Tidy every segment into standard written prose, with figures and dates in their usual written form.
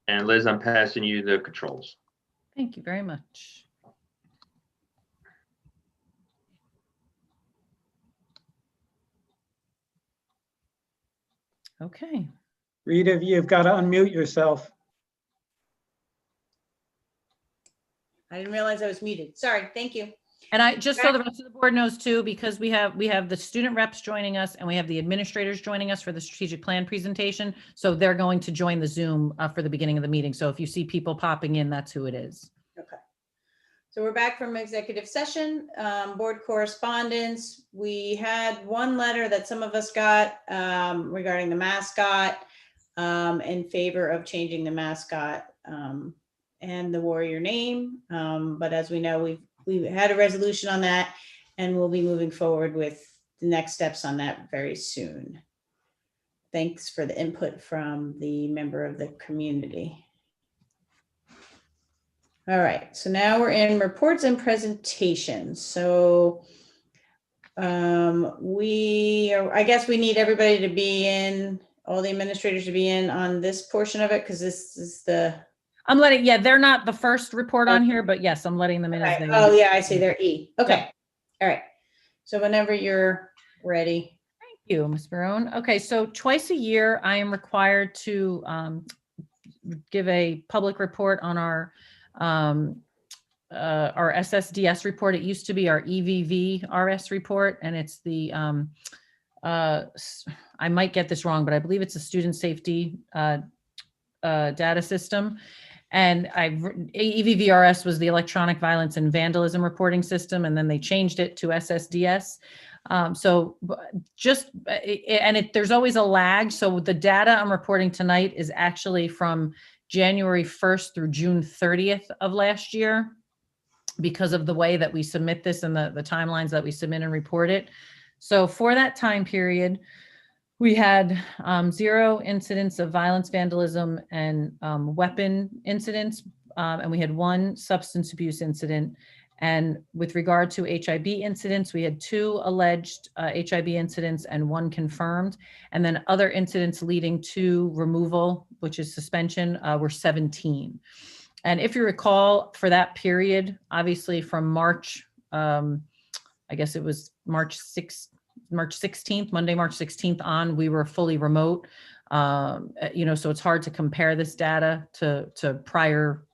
And Liz, I'm passing you the controls. Thank you very much. Okay. Rita, you've got to unmute yourself. I didn't realize I was muted. Sorry. Thank you. And I just so the rest of the board knows too, because we have the student reps joining us and we have the administrators joining us for the strategic plan presentation. So they're going to join the Zoom for the beginning of the meeting. So if you see people popping in, that's who it is. Okay. So we're back from executive session, board correspondence. We had one letter that some of us got regarding the mascot in favor of changing the mascot and the warrior name. But as we know, we've had a resolution on that and we'll be moving forward with the next steps on that very soon. Thanks for the input from the member of the community. All right, so now we're in reports and presentations. So I guess we need everybody to be in, all the administrators to be in on this portion of it, because this is the. Yeah, they're not the first report on here, but yes, I'm letting them in as they. Oh yeah, I see, they're E. Okay, yep. All right. So whenever you're ready. Thank you, Ms. Barone. Okay, so twice a year, I am required to give a public report on our SSDS report. It used to be our EVVRS report, and it's the, I might get this wrong, but I believe it's a student safety data system. And EVVRS was the electronic violence and vandalism reporting system, and then they changed it to SSDS. There's always a lag. So the data I'm reporting tonight is actually from January 1st through June 30th of last year, because of the way that we submit this and the timelines that we submit and report it. So for that time period, we had 0 incidents of violence, vandalism, and weapon incidents, and we had 1 substance abuse incident. And with regard to HIB incidents, we had 2 alleged HIB incidents and 1 confirmed. And then other incidents leading to removal, which is suspension, were 17. And if you recall, for that period, obviously from March, I guess it was March 16th, Monday, March 16th on, we were fully remote. So it's hard to compare this data to prior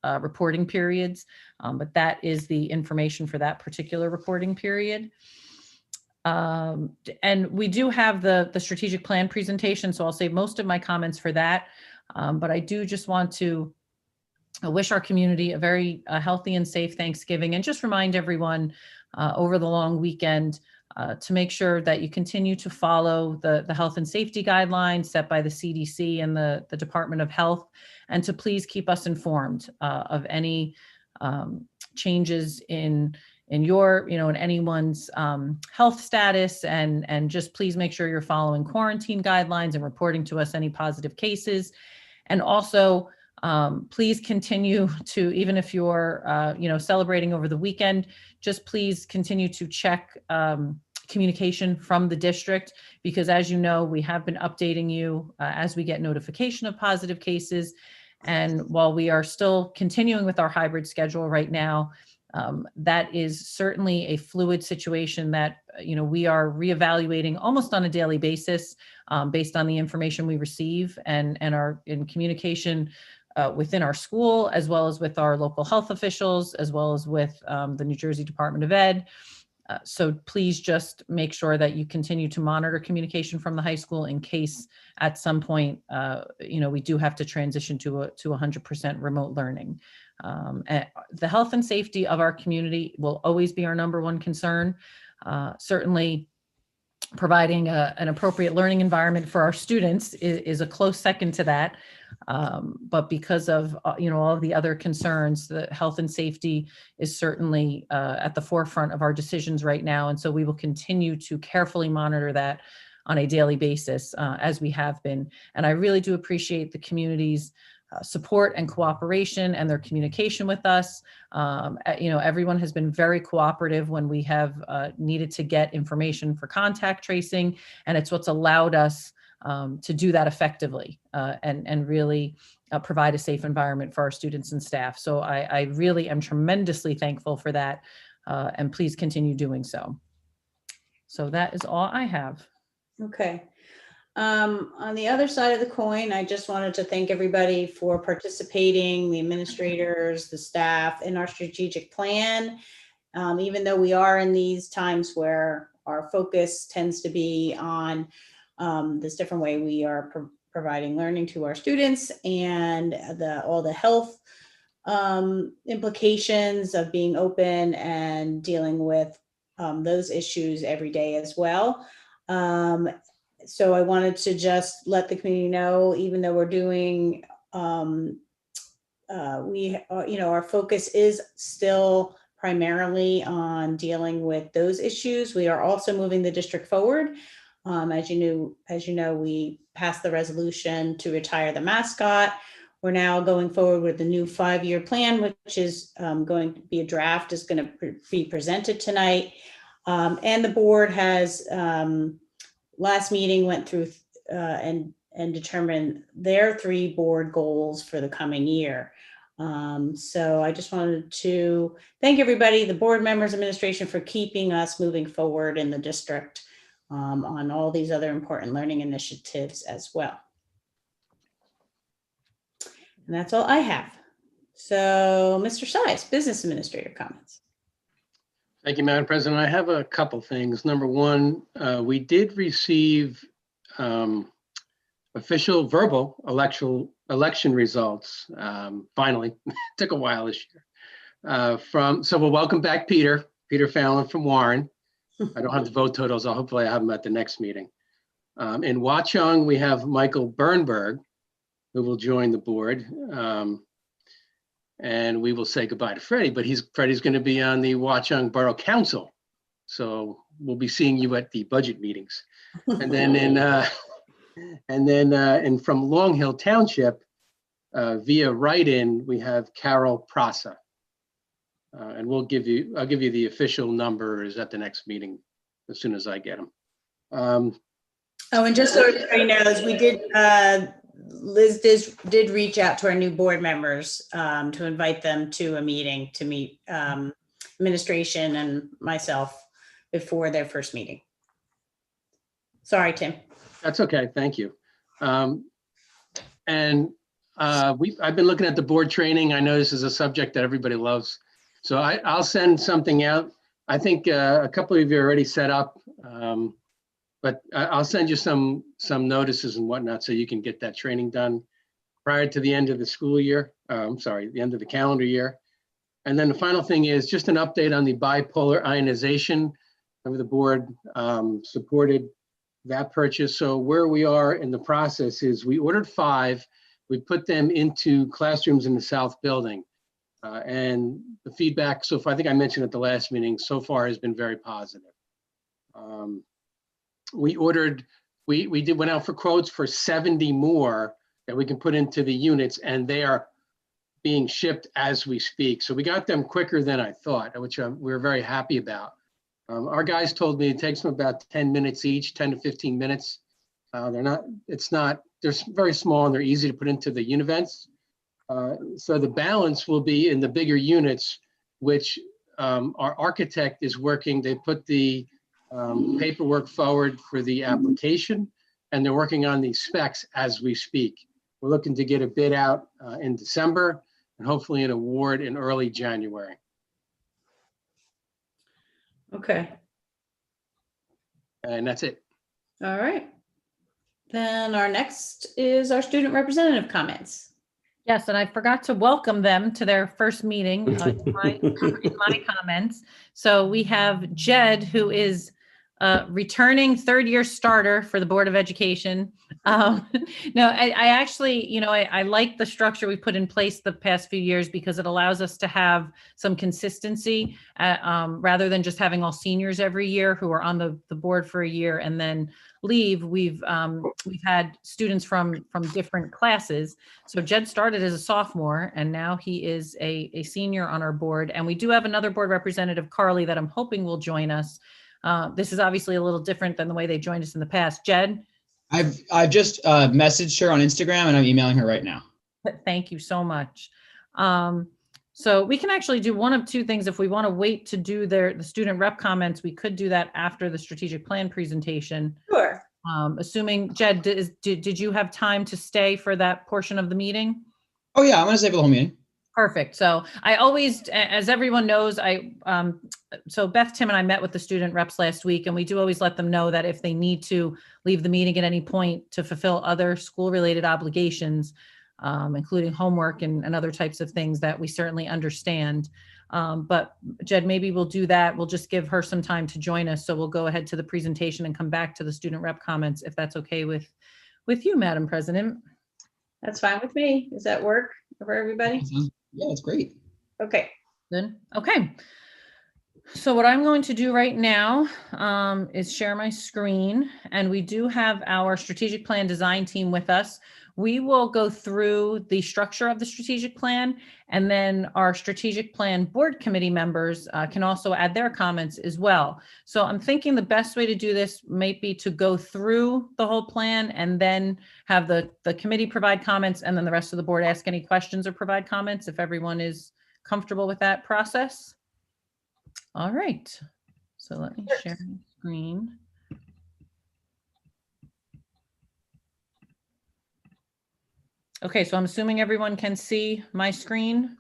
reporting periods, but that is the information for that particular reporting period. And we do have the strategic plan presentation, so I'll save most of my comments for that. But I do just want to wish our community a very healthy and safe Thanksgiving, and just remind everyone over the long weekend to make sure that you continue to follow the health and safety guidelines set by the CDC and the Department of Health, and to please keep us informed of any changes in your, in anyone's health status, and just please make sure you're following quarantine guidelines and reporting to us any positive cases. And also, please continue to, even if you're, celebrating over the weekend, just please continue to check communication from the district, because as you know, we have been updating you as we get notification of positive cases. And while we are still continuing with our hybrid schedule right now, that is certainly a fluid situation that, we are reevaluating almost on a daily basis based on the information we receive and are in communication within our school, as well as with our local health officials, as well as with the New Jersey Department of Ed. So please just make sure that you continue to monitor communication from the high school in case at some point, we do have to transition to 100% remote learning. The health and safety of our community will always be our number one concern. Certainly providing an appropriate learning environment for our students is a close second to that. But because of, all of the other concerns, the health and safety is certainly at the forefront of our decisions right now. And so we will continue to carefully monitor that on a daily basis as we have been. And I really do appreciate the community's support and cooperation and their communication with us. Everyone has been very cooperative when we have needed to get information for contact tracing, and it's what's allowed us to do that effectively and really provide a safe environment for our students and staff. So I really am tremendously thankful for that, and please continue doing so. So that is all I have. Okay. On the other side of the coin, I just wanted to thank everybody for participating, the administrators, the staff in our strategic plan. Even though we are in these times where our focus tends to be on this different way we are providing learning to our students and all the health implications of being open and dealing with those issues every day as well. So I wanted to just let the community know, even though we're doing, our focus is still primarily on dealing with those issues. We are also moving the district forward. As you know, we passed the resolution to retire the mascot. We're now going forward with the new 5-year plan, which is going to be a draft, is going to be presented tonight. And the board has, last meeting went through and determined their 3 board goals for the coming year. So I just wanted to thank everybody, the board members, administration, for keeping us moving forward in the district on all these other important learning initiatives as well. And that's all I have. So Mr. Size, business administrator comments. Thank you, Madam President. I have a couple things. Number one, we did receive official verbal election results. Finally, took a while this year. So we'll welcome back Peter Fallon from Warren. I don't have the vote totals. Hopefully I have them at the next meeting. In Watchung, we have Michael Bernberg, who will join the board. And we will say goodbye to Freddie, but Freddie's going to be on the Watchung Borough Council. So we'll be seeing you at the budget meetings. And then and from Long Hill Township, via write-in, we have Carol Prasa. And I'll give you the official numbers at the next meeting as soon as I get them. Oh, and just so everybody knows, we did, Liz did reach out to our new board members to invite them to a meeting to meet administration and myself before their first meeting. Sorry, Tim. That's okay. Thank you. I've been looking at the board training. I know this is a subject that everybody loves. So I'll send something out. I think a couple of you are already set up, but I'll send you some notices and whatnot so you can get that training done prior to the end of the school year. The end of the calendar year. And then the final thing is just an update on the bipolar ionization. The board supported that purchase. So where we are in the process is we ordered 5. We put them into classrooms in the South Building. And the feedback, so far, I think I mentioned at the last meeting, so far has been very positive. We went out for quotes for 70 more that we can put into the units, and they are being shipped as we speak. So we got them quicker than I thought, which we're very happy about. Our guys told me it takes them about 10 minutes each, 10 to 15 minutes. They're very small and they're easy to put into the univents. So the balance will be in the bigger units, which our architect is working. They put the paperwork forward for the application, and they're working on the specs as we speak. We're looking to get a bid out in December and hopefully an award in early January. Okay. And that's it. All right. Then our next is our student representative comments. Yes, and I forgot to welcome them to their first meeting in my comments. So we have Jed, who is returning third-year starter for the Board of Education. I actually, I like the structure we put in place the past few years because it allows us to have some consistency rather than just having all seniors every year who are on the board for a year and then leave. We've had students from different classes. So Jed started as a sophomore and now he is a senior on our board. And we do have another board representative, Carly, that I'm hoping will join us. This is obviously a little different than the way they joined us in the past. Jed? I've just messaged her on Instagram and I'm emailing her right now. Thank you so much. So we can actually do one of two things. If we want to wait to do the student rep comments, we could do that after the strategic plan presentation. Sure. Assuming, Jed, did you have time to stay for that portion of the meeting? Oh yeah, I'm gonna stay for the whole meeting. Perfect. So I always, as everyone knows, so Beth, Tim, and I met with the student reps last week, and we do always let them know that if they need to leave the meeting at any point to fulfill other school-related obligations, including homework and other types of things, that we certainly understand. But Jed, maybe we'll do that. We'll just give her some time to join us. So we'll go ahead to the presentation and come back to the student rep comments, if that's okay with you, Madam President. That's fine with me. Does that work for everybody? Yeah, it's great. Okay. Good. Okay. So what I'm going to do right now is share my screen, and we do have our strategic plan design team with us. We will go through the structure of the strategic plan, and then our strategic plan board committee members can also add their comments as well. So I'm thinking the best way to do this might be to go through the whole plan and then have the committee provide comments, and then the rest of the board ask any questions or provide comments, if everyone is comfortable with that process. All right, so let me share my screen. Okay, so I'm assuming everyone can see my screen.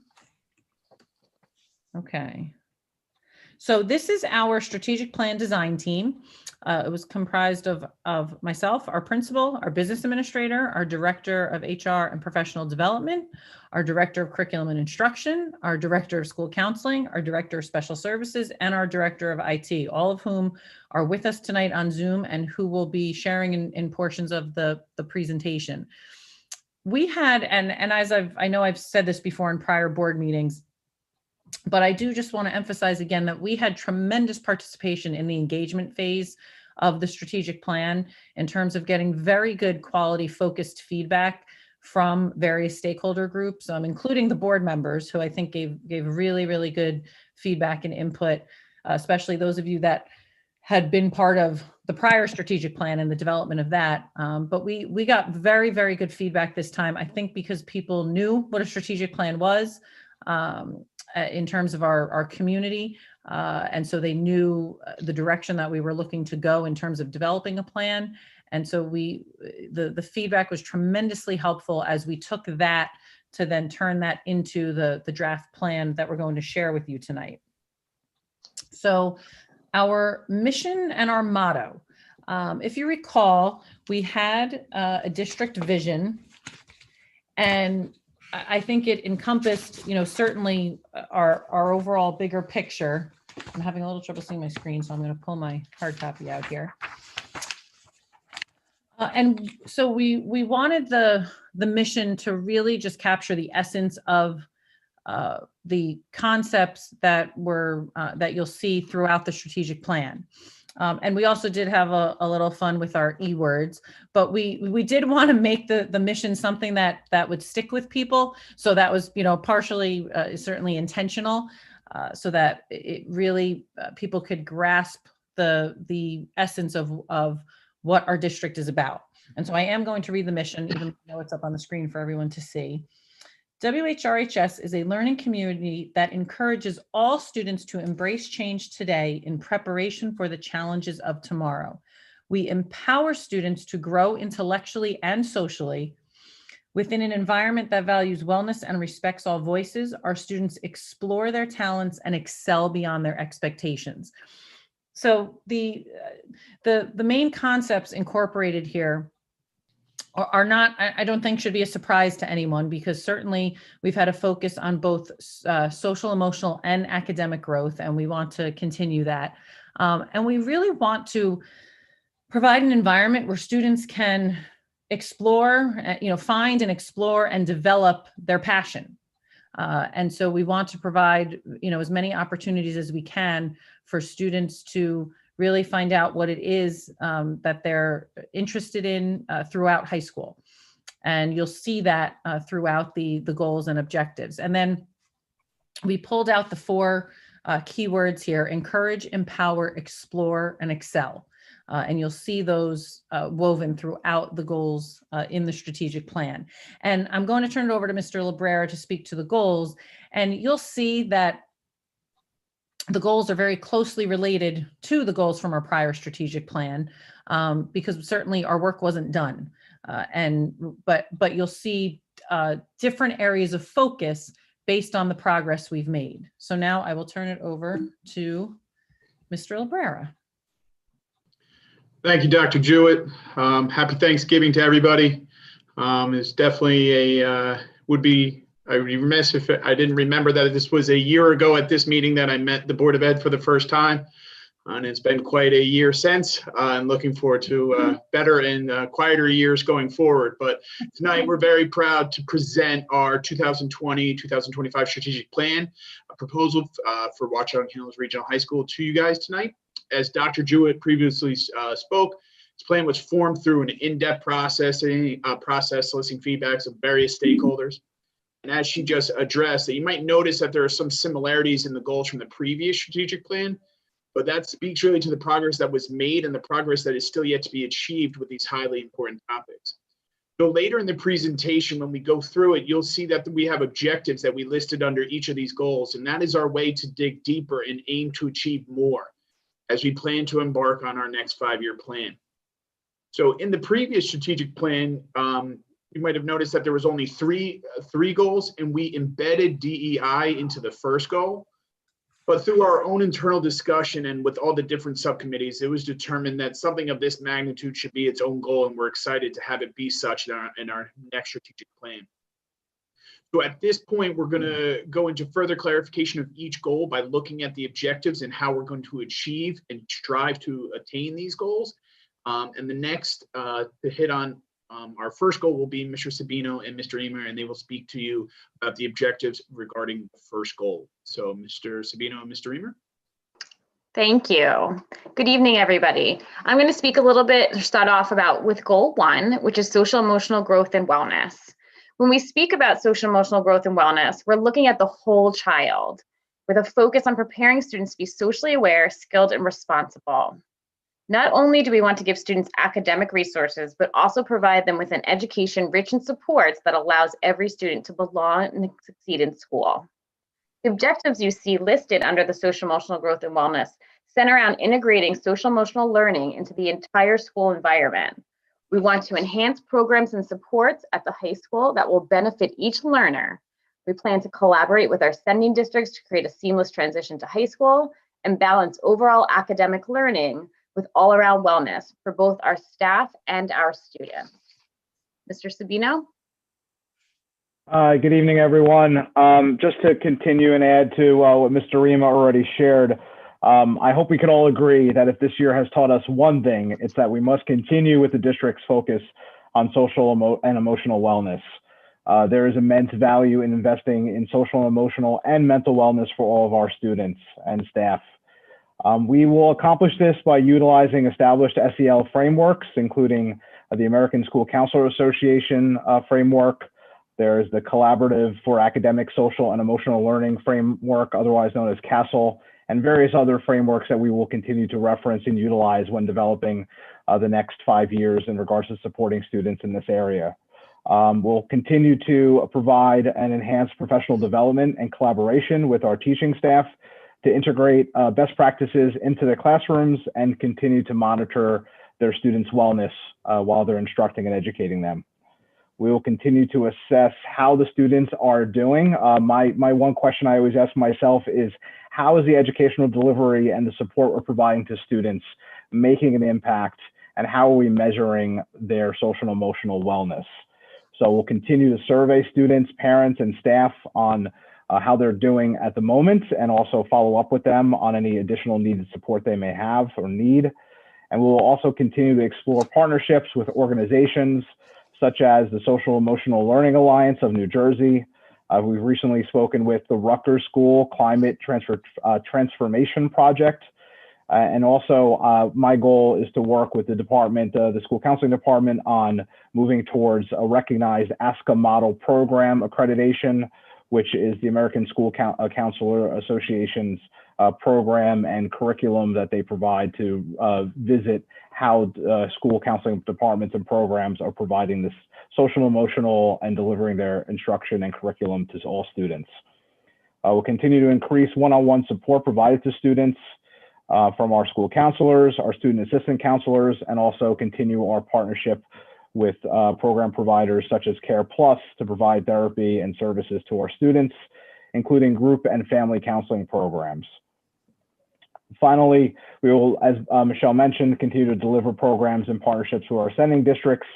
Okay. So this is our strategic plan design team. It was comprised of myself, our principal, our business administrator, our director of HR and professional development, our director of curriculum and instruction, our director of school counseling, our director of special services, and our director of IT, all of whom are with us tonight on Zoom and who will be sharing in portions of the presentation. We had, and as I know I've said this before in prior board meetings, but I do just want to emphasize again that we had tremendous participation in the engagement phase of the strategic plan in terms of getting very good quality focused feedback from various stakeholder groups, including the board members, who I think gave really, really good feedback and input, especially those of you that had been part of the prior strategic plan and the development of that. But we got very, very good feedback this time, I think because people knew what a strategic plan was in terms of our community. And so they knew the direction that we were looking to go in terms of developing a plan. And so the feedback was tremendously helpful as we took that to then turn that into the draft plan that we're going to share with you tonight. So our mission and our motto. If you recall, we had a district vision, and I think it encompassed, certainly our overall bigger picture. I'm having a little trouble seeing my screen, so I'm going to pull my hard copy out here. And so we wanted the mission to really just capture the essence of the concepts that that you'll see throughout the strategic plan. And we also did have a little fun with our e-words, but we did want to make the mission something that would stick with people. So that was, partially certainly intentional, so that it really people could grasp the essence of what our district is about. And so I am going to read the mission, even though it's up on the screen for everyone to see. WHRHS is a learning community that encourages all students to embrace change today in preparation for the challenges of tomorrow. We empower students to grow intellectually and socially. Within an environment that values wellness and respects all voices, our students explore their talents and excel beyond their expectations. So the main concepts incorporated here are not, I don't think should be a surprise to anyone, because certainly we've had a focus on both social, emotional, and academic growth, and we want to continue that. And we really want to provide an environment where students can explore, find and explore and develop their passion. And so we want to provide, as many opportunities as we can for students to really find out what it is that they're interested in throughout high school. And you'll see that throughout the goals and objectives. And then we pulled out the 4 keywords here: encourage, empower, explore, and excel. And you'll see those woven throughout the goals in the strategic plan. And I'm going to turn it over to Mr. Librera to speak to the goals. And you'll see that the goals are very closely related to the goals from our prior strategic plan, because certainly our work wasn't done. But you'll see different areas of focus based on the progress we've made. So now I will turn it over to Mr. Librera. Thank you, Dr. Jewett. Happy Thanksgiving to everybody. It's definitely I'd be remiss if I didn't remember that this was a year ago at this meeting that I met the Board of Ed for the first time. And it's been quite a year since. I'm looking forward to better and quieter years going forward. But tonight we're very proud to present our 2020-2025 strategic plan, a proposal for Watchung Hills Regional High School to you guys tonight. As Dr. Jewett previously spoke, this plan was formed through an in-depth process soliciting feedbacks of various stakeholders. And as she just addressed, that you might notice that there are some similarities in the goals from the previous strategic plan, but that speaks really to the progress that was made and the progress that is still yet to be achieved with these highly important topics. So later in the presentation, when we go through it, you'll see that we have objectives that we listed under each of these goals, and that is our way to dig deeper and aim to achieve more as we plan to embark on our next 5-year plan. So in the previous strategic plan, you might have noticed that there was only three goals, and we embedded DEI into the first goal. But through our own internal discussion and with all the different subcommittees, it was determined that something of this magnitude should be its own goal, and we're excited to have it be such in our next strategic plan. So at this point, we're going to go into further clarification of each goal by looking at the objectives and how we're going to achieve and strive to attain these goals. And the next to hit on our first goal will be Mr. Sabino and Mr. Emer, and they will speak to you about the objectives regarding the first goal. So Mr. Sabino and Mr. Emer. Thank you. Good evening, everybody. I'm going to speak a little bit to start off about with goal 1, which is social emotional growth and wellness. When we speak about social emotional growth and wellness, we're looking at the whole child with a focus on preparing students to be socially aware, skilled, and responsible. Not only do we want to give students academic resources, but also provide them with an education rich in supports that allows every student to belong and succeed in school. The objectives you see listed under the social emotional growth and wellness center around integrating social emotional learning into the entire school environment. We want to enhance programs and supports at the high school that will benefit each learner. We plan to collaborate with our sending districts to create a seamless transition to high school and balance overall academic learning with all-around wellness for both our staff and our students. Mr. Sabino? Good evening, everyone. Just to continue and add to what Mr. Rima already shared, I hope we can all agree that if this year has taught us one thing, it's that we must continue with the district's focus on social and emotional wellness. There is immense value in investing in social, emotional, and mental wellness for all of our students and staff. We will accomplish this by utilizing established SEL frameworks, including the American School Counselor Association framework. There's the Collaborative for Academic, Social, and Emotional Learning framework, otherwise known as CASEL, and various other frameworks that we will continue to reference and utilize when developing the next 5 years in regards to supporting students in this area. We'll continue to provide and enhance professional development and collaboration with our teaching staff to integrate best practices into their classrooms and continue to monitor their students' wellness while they're instructing and educating them. We will continue to assess how the students are doing. My one question I always ask myself is, how is the educational delivery and the support we're providing to students making an impact, and how are we measuring their social and emotional wellness? So we'll continue to survey students, parents, and staff on how they're doing at the moment, and also follow up with them on any additional needed support they may have or need. And we will also continue to explore partnerships with organizations such as the Social Emotional Learning Alliance of New Jersey. We've recently spoken with the Whrhs School Climate Transformation Project. And also my goal is to work with the department, the school counseling department, on moving towards a recognized ASCA model program accreditation, which is the American School Counselor Association's program and curriculum that they provide to visit how school counseling departments and programs are providing this social, emotional, and delivering their instruction and curriculum to all students. We'll continue to increase one-on-one support provided to students from our school counselors, our student assistant counselors, and also continue our partnership with program providers such as Care Plus to provide therapy and services to our students, including group and family counseling programs. Finally, we will, as Michelle mentioned, continue to deliver programs and partnerships with our sending districts,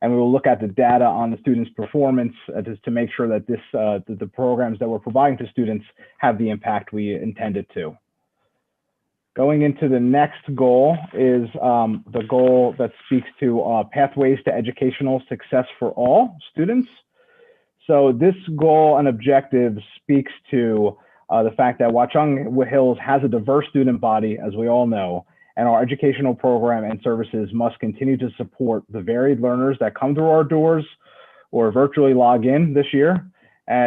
and we will look at the data on the students' performance to make sure that the programs that we're providing to students have the impact we intended to. Going into the next goal is the goal that speaks to pathways to educational success for all students. So this goal and objective speaks to the fact that Watchung Hills has a diverse student body, as we all know, and our educational program and services must continue to support the varied learners that come through our doors or virtually log in this year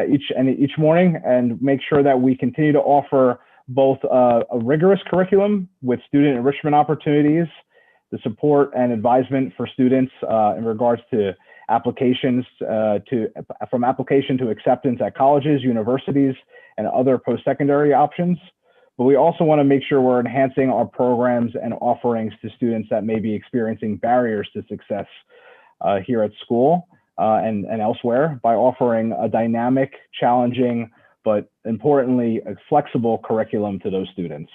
each morning, and make sure that we continue to offer both a rigorous curriculum with student enrichment opportunities, the support and advisement for students in regards to applications from application to acceptance at colleges, universities, and other post-secondary options. But we also want to make sure we're enhancing our programs and offerings to students that may be experiencing barriers to success here at school and elsewhere by offering a dynamic, challenging, but importantly, a flexible curriculum to those students.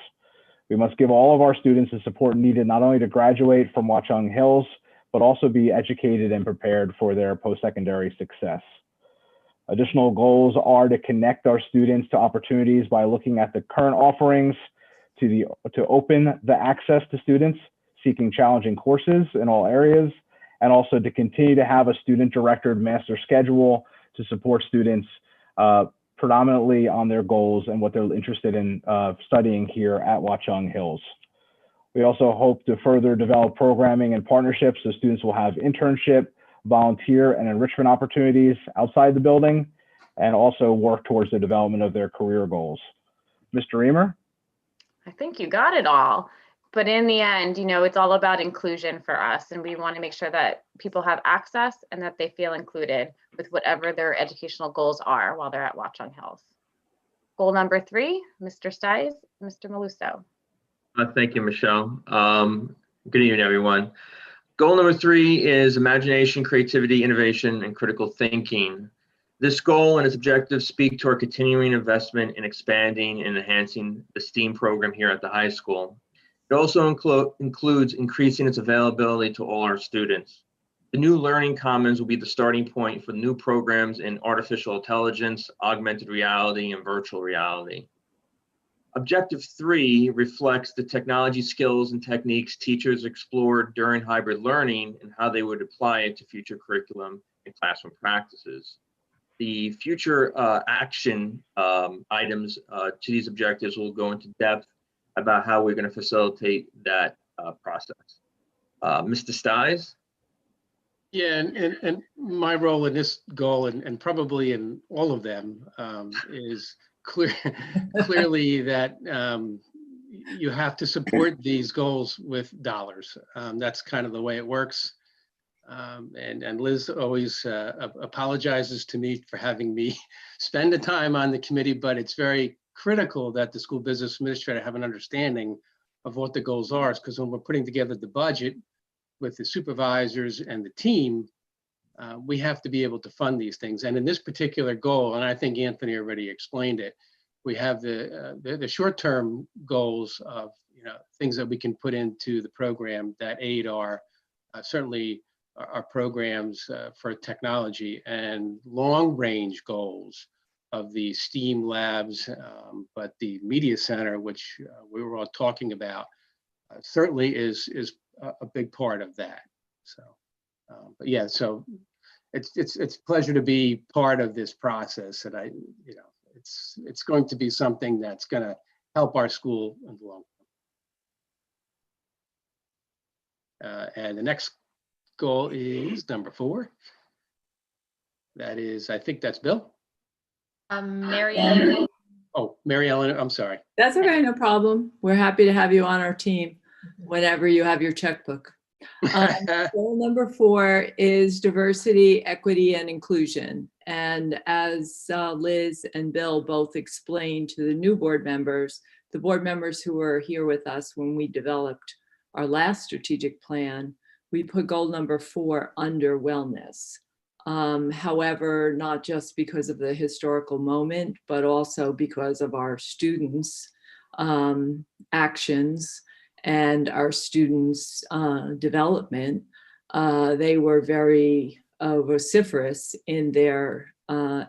We must give all of our students the support needed not only to graduate from Watchung Hills, but also be educated and prepared for their post-secondary success. Additional goals are to connect our students to opportunities by looking at the current offerings, to open the access to students seeking challenging courses in all areas, and also to continue to have a student-directed master schedule to support students predominantly on their goals and what they're interested in studying here at Watchung Hills. We also hope to further develop programming and partnerships so students will have internship, volunteer, and enrichment opportunities outside the building, and also work towards the development of their career goals. Mr. Reamer? I think you got it all. But in the end, you know, it's all about inclusion for us, and we want to make sure that people have access and that they feel included with whatever their educational goals are while they're at Watchung Hills. Goal number 3, Mr. Stiles, Mr. Maluso. Thank you, Michelle. Good evening, everyone. Goal number 3 is imagination, creativity, innovation, and critical thinking. This goal and its objectives speak to our continuing investment in expanding and enhancing the STEAM program here at the high school. It also includes increasing its availability to all our students. The new Learning Commons will be the starting point for new programs in artificial intelligence, augmented reality, and virtual reality. Objective 3 reflects the technology skills and techniques teachers explored during hybrid learning and how they would apply it to future curriculum and classroom practices. The future action items to these objectives will go into depth about how we're going to facilitate that process. Mr. Stiles? Yeah, and my role in this goal, and probably in all of them, is clearly that you have to support these goals with dollars. That's kind of the way it works. And Liz always apologizes to me for having me spend the time on the committee, but it's very critical that the school business administrator have an understanding of what the goals are, because when we're putting together the budget with the supervisors and the team, we have to be able to fund these things. And in this particular goal, and I think Anthony already explained it, we have the short-term goals of things that we can put into the program that aid our certainly our programs for technology, and long-range goals of the STEAM labs, but the media center, which we were all talking about, certainly is a big part of that. So, but yeah, so it's a pleasure to be part of this process, and it's going to be something that's going to help our school in the long run. And the next goal is number 4. That is, I think that's Bill. Mary Ann. Oh, Mary Ellen, I'm sorry. That's okay, no problem. We're happy to have you on our team whenever you have your checkbook. Goal number 4 is diversity, equity, and inclusion. And as Liz and Bill both explained to the new board members, the board members who were here with us when we developed our last strategic plan, we put goal number 4 under wellness. However, not just because of the historical moment, but also because of our students' actions and our students' development. They were very vociferous in their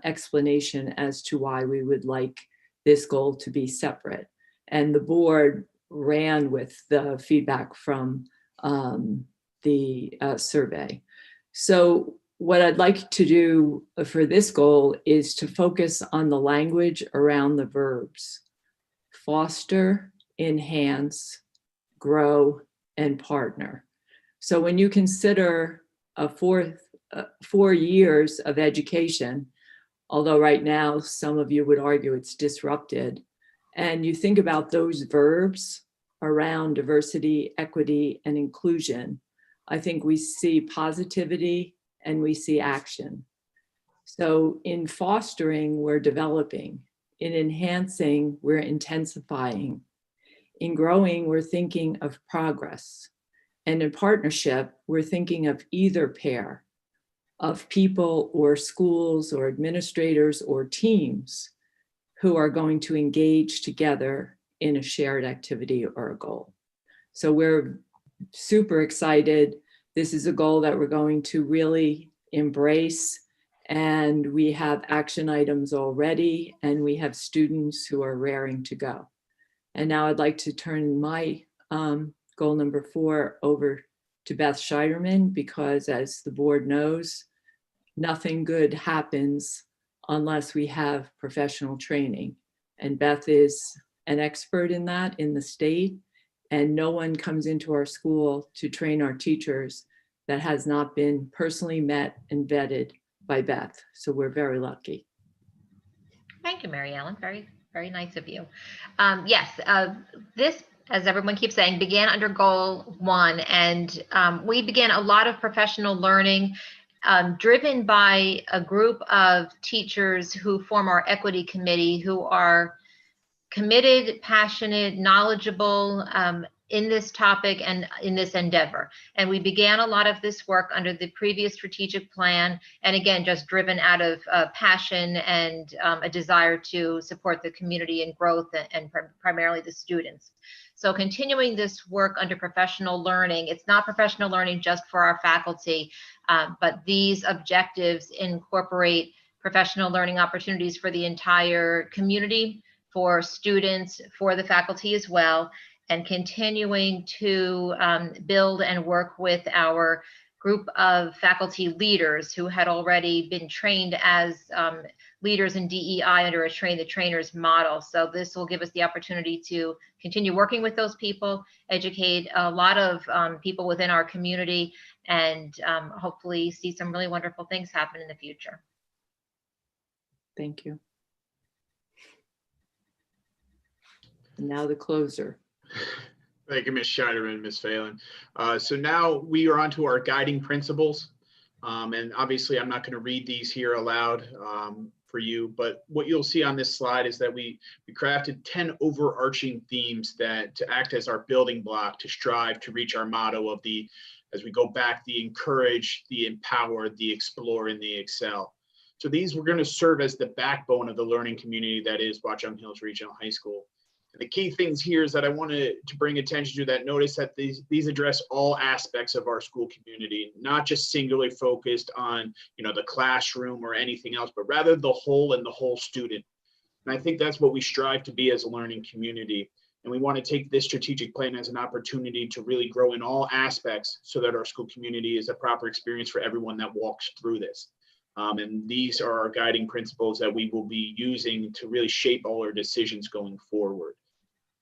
explanation as to why we would like this goal to be separate. And the board ran with the feedback from the survey. So what I'd like to do for this goal is to focus on the language around the verbs: foster, enhance, grow, and partner. So when you consider 4 years of education, although right now some of you would argue it's disrupted, and you think about those verbs around diversity, equity, and inclusion, I think we see positivity and we see action. So in fostering, we're developing. In enhancing, we're intensifying. In growing, we're thinking of progress. And in partnership, we're thinking of either pair of people or schools or administrators or teams who are going to engage together in a shared activity or a goal. So we're super excited. This is a goal that we're going to really embrace, and we have action items already, and we have students who are raring to go. And now I'd like to turn my goal number 4 over to Beth Scheiderman, because as the board knows, nothing good happens unless we have professional training. And Beth is an expert in that in the state, and no one comes into our school to train our teachers that has not been personally met and vetted by Beth. So we're very lucky. Thank you, Mary Ellen. Very, very nice of you. Yes, this, as everyone keeps saying, began under goal 1, and we began a lot of professional learning driven by a group of teachers who form our equity committee, who are committed, passionate, knowledgeable in this topic and in this endeavor. And we began a lot of this work under the previous strategic plan. And again, just driven out of passion and a desire to support the community and growth and primarily the students. So continuing this work under professional learning, it's not professional learning just for our faculty, but these objectives incorporate professional learning opportunities for the entire community, for students, for the faculty as well, and continuing to build and work with our group of faculty leaders who had already been trained as leaders in DEI under a train the trainers model. So this will give us the opportunity to continue working with those people, educate a lot of people within our community, and hopefully see some really wonderful things happen in the future. Thank you. And now the closer. Thank you, Ms. Scheiderman, Ms. Phelan. So now we are on to our guiding principles. And obviously I'm not going to read these here aloud for you, but what you'll see on this slide is that we crafted 10 overarching themes that to act as our building block to strive to reach our motto of the, as we go back, the encourage, the empower, the explore, and the excel. So these were going to serve as the backbone of the learning community that is Watchung Hills Regional High School. And the key things here is that I wanted to bring attention to that. Notice that these address all aspects of our school community, not just singularly focused on, you know, the classroom or anything else, but rather the whole and the whole student. And I think that's what we strive to be as a learning community. And we want to take this strategic plan as an opportunity to really grow in all aspects so that our school community is a proper experience for everyone that walks through this. And these are our guiding principles that we will be using to really shape all our decisions going forward.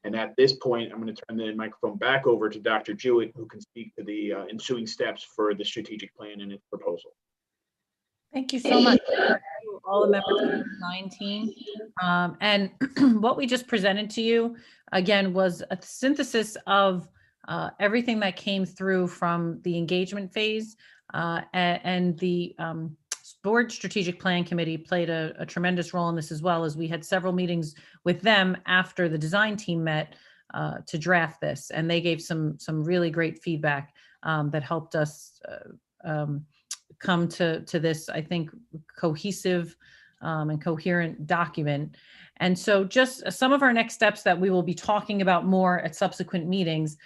And at this point, I'm going to turn the microphone back over to Dr. Jewett, who can speak to the ensuing steps for the strategic plan and its proposal. Thank you so much. all the members of the design team. And what we just presented to you, again, was a synthesis of everything that came through from the engagement phase, and the Board Strategic Plan Committee played a tremendous role in this, as well as we had several meetings with them after the design team met to draft this, and they gave some really great feedback that helped us come to this, I think, cohesive and coherent document. And so just some of our next steps that we will be talking about more at subsequent meetings.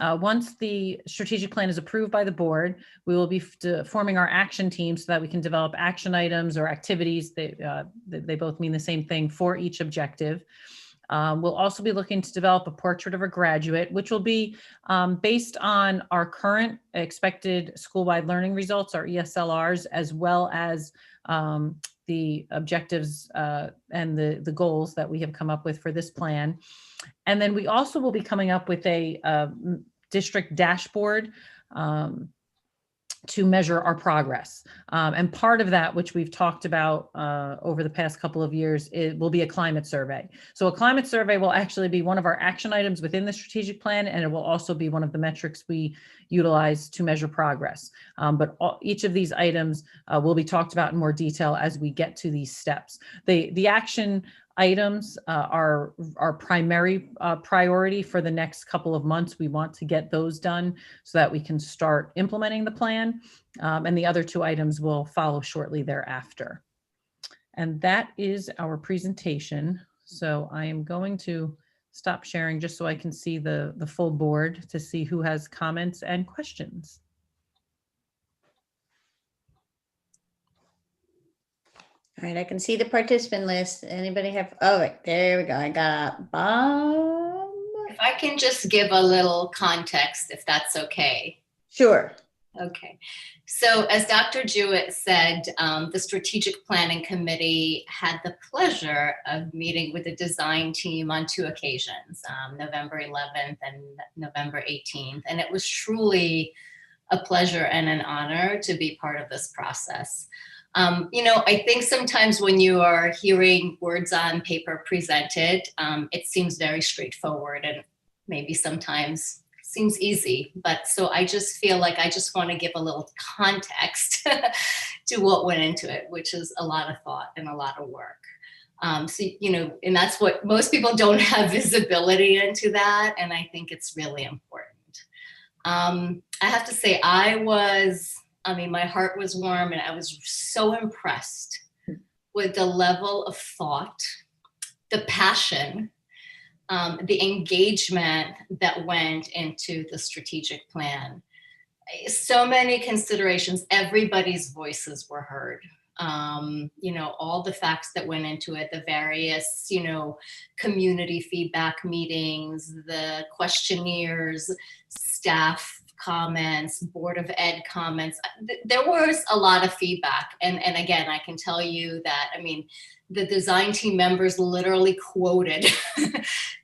Once the strategic plan is approved by the board, we will be forming our action team so that we can develop action items or activities. They both mean the same thing for each objective. We'll also be looking to develop a portrait of a graduate, which will be based on our current expected school-wide learning results, our ESLRs, as well as the objectives and the goals that we have come up with for this plan. And then we also will be coming up with a district dashboard to measure our progress. And part of that, which we've talked about over the past couple of years, it will be a climate survey. So a climate survey will actually be one of our action items within the strategic plan, and it will also be one of the metrics we utilize to measure progress. But each of these items will be talked about in more detail as we get to these steps. The action items are our primary priority for the next couple of months. We want to get those done so that we can start implementing the plan, and the other two items will follow shortly thereafter. And that is our presentation. So I am going to stop sharing just so I can see the full board to see who has comments and questions. All right, I can see the participant list. Anybody have, oh, wait, there we go. I got Bob. If I can just give a little context, if that's okay. Sure. Okay. So as Dr. Jewett said, the Strategic Planning Committee had the pleasure of meeting with the design team on two occasions, November 11th and November 18th. And it was truly a pleasure and an honor to be part of this process. You know, I think sometimes when you are hearing words on paper presented, it seems very straightforward and maybe sometimes seems easy. But so I just feel like I just want to give a little context to what went into it, which is a lot of thought and a lot of work. So, you know, and that's what most people don't have visibility into that. And I think it's really important. I have to say, I mean, my heart was warm and I was so impressed with the level of thought, the passion, the engagement that went into the strategic plan. So many considerations, everybody's voices were heard. You know, all the facts that went into it, the various, you know, community feedback meetings, the questionnaires, staff comments, Board of Ed comments. There was a lot of feedback. And again, I can tell you that, I mean, the design team members literally quoted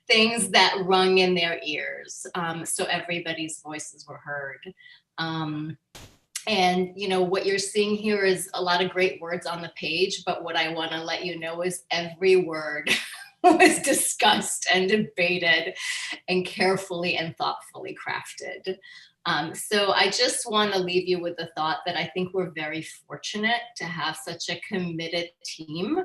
things that rung in their ears. So everybody's voices were heard. And, you know, what you're seeing here is a lot of great words on the page, but what I want to let you know is every word was discussed and debated and carefully and thoughtfully crafted. So I just want to leave you with the thought that I think we're very fortunate to have such a committed team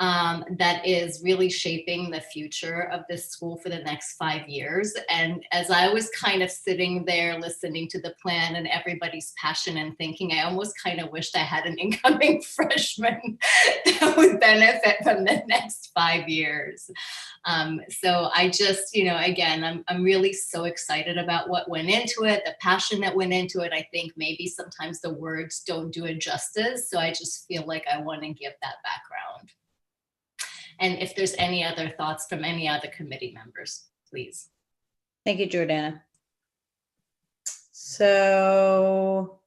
that is really shaping the future of this school for the next 5 years. And as I was kind of sitting there listening to the plan and everybody's passion and thinking, I almost kind of wished I had an incoming freshman that would benefit from the next 5 years. So I just, you know, again, I'm really so excited about what went into it, the passion that went into it. I think maybe sometimes the words don't do it justice. So I just feel like I want to give that background. And if there's any other thoughts from any other committee members, please. Thank you, Jordana. So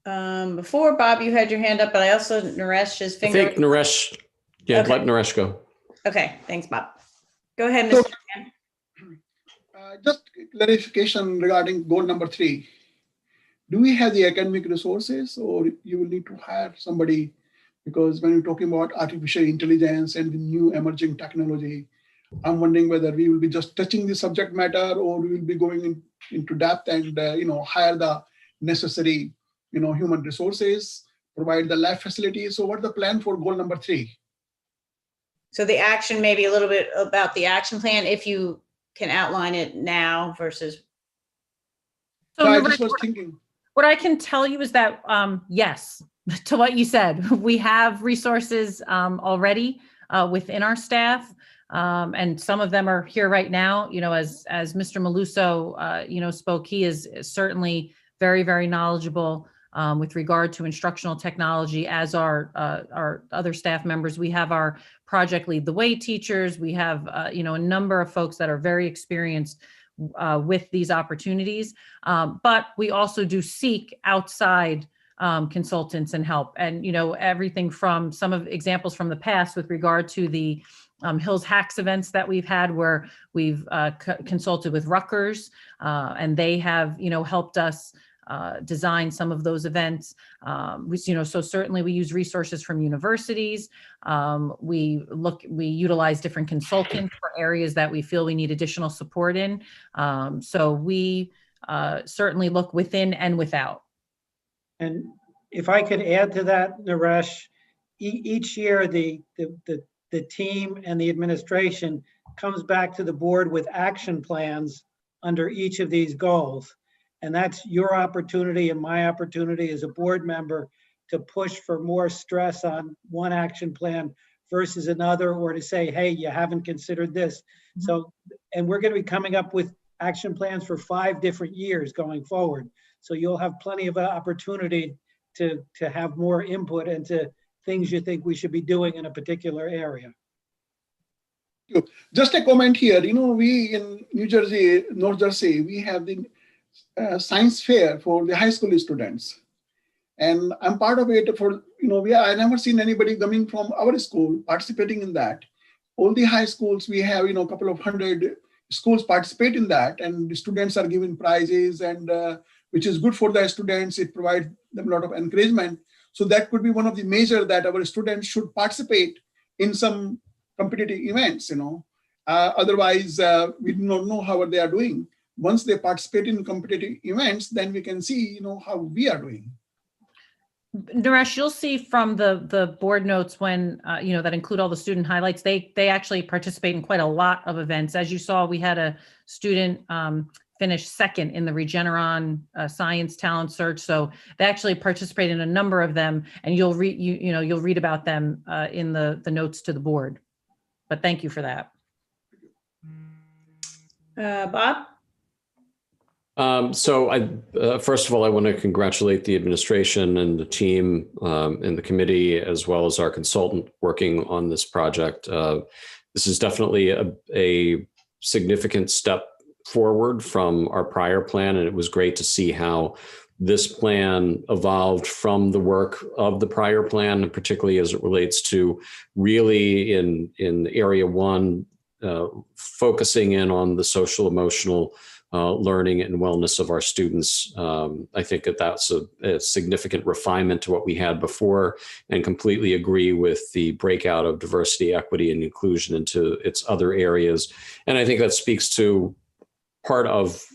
before, Bob, you had your hand up, but I also, Naresh's finger. I think Naresh, yeah, Okay. let Naresh go. Okay, thanks, Bob. Go ahead, Mr. Chan. Just clarification regarding goal number 3. Do we have the academic resources, or you will need to hire somebody Because when you're talking about artificial intelligence and the new emerging technology, I'm wondering whether we will be just touching the subject matter or we will be going into depth and hire the necessary human resources, provide the lab facilities. So what's the plan for goal number 3? So the action, maybe a little bit about the action plan, if you can outline it now versus. So I just was thinking. What I can tell you is that, yes, to what you said, we have resources already within our staff. And some of them are here right now, as Mr. Maluso, spoke, he is certainly very, very knowledgeable with regard to instructional technology, as are our other staff members. We have our Project Lead the Way teachers. We have, a number of folks that are very experienced with these opportunities. But we also do seek outside consultants and help. And, everything from some of examples from the past with regard to the Hills Hacks events that we've had, where we've consulted with Whrhs, and they have, helped us design some of those events. So certainly we use resources from universities. We utilize different consultants for areas that we feel we need additional support in. So we certainly look within and without. And if I could add to that, Naresh, each year the team and the administration comes back to the board with action plans under each of these goals. And that's your opportunity and my opportunity as a board member to push for more stress on one action plan versus another, or to say, hey, you haven't considered this. So, and we're going to be coming up with action plans for 5 different years going forward. So you'll have plenty of opportunity to have more input into things you think we should be doing in a particular area. Just a comment here. We in North Jersey, we have the science fair for the high school students. And I'm part of it for, I never seen anybody coming from our school participating in that. All the high schools, we have, a couple of hundred schools participate in that, and the students are given prizes, and which is good for the students. It provides them a lot of encouragement. So that could be one of the measures that our students should participate in some competitive events, Otherwise, we do not know how they are doing. Once they participate in competitive events, then we can see, how we are doing. Naresh, you'll see from the board notes when, that include all the student highlights, they actually participate in quite a lot of events. As you saw, we had a student finish second in the Regeneron Science Talent Search. So they actually participate in a number of them, and you'll read about them in the notes to the board. But thank you for that. Bob? First of all, I want to congratulate the administration and the team and the committee, as well as our consultant working on this project. This is definitely a significant step forward from our prior plan, and it was great to see how this plan evolved from the work of the prior plan, and particularly as it relates to really in area 1, focusing in on the social emotional learning and wellness of our students. I think that's a significant refinement to what we had before, and completely agree with the breakout of diversity, equity, and inclusion into its other areas. And I think that speaks to part of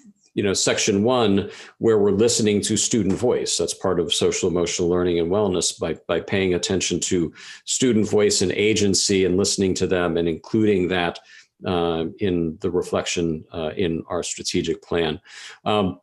section 1, where we're listening to student voice. That's part of social emotional learning and wellness, by paying attention to student voice and agency and listening to them and including that in the reflection in our strategic plan. I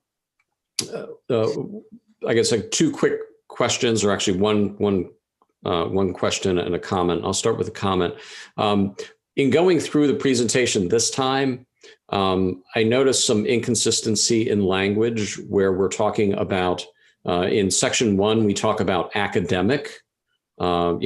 guess like 2 quick questions, or actually one question and a comment. I'll start with a comment. In going through the presentation this time, I noticed some inconsistency in language where we're talking about, in section 1, we talk about academic, how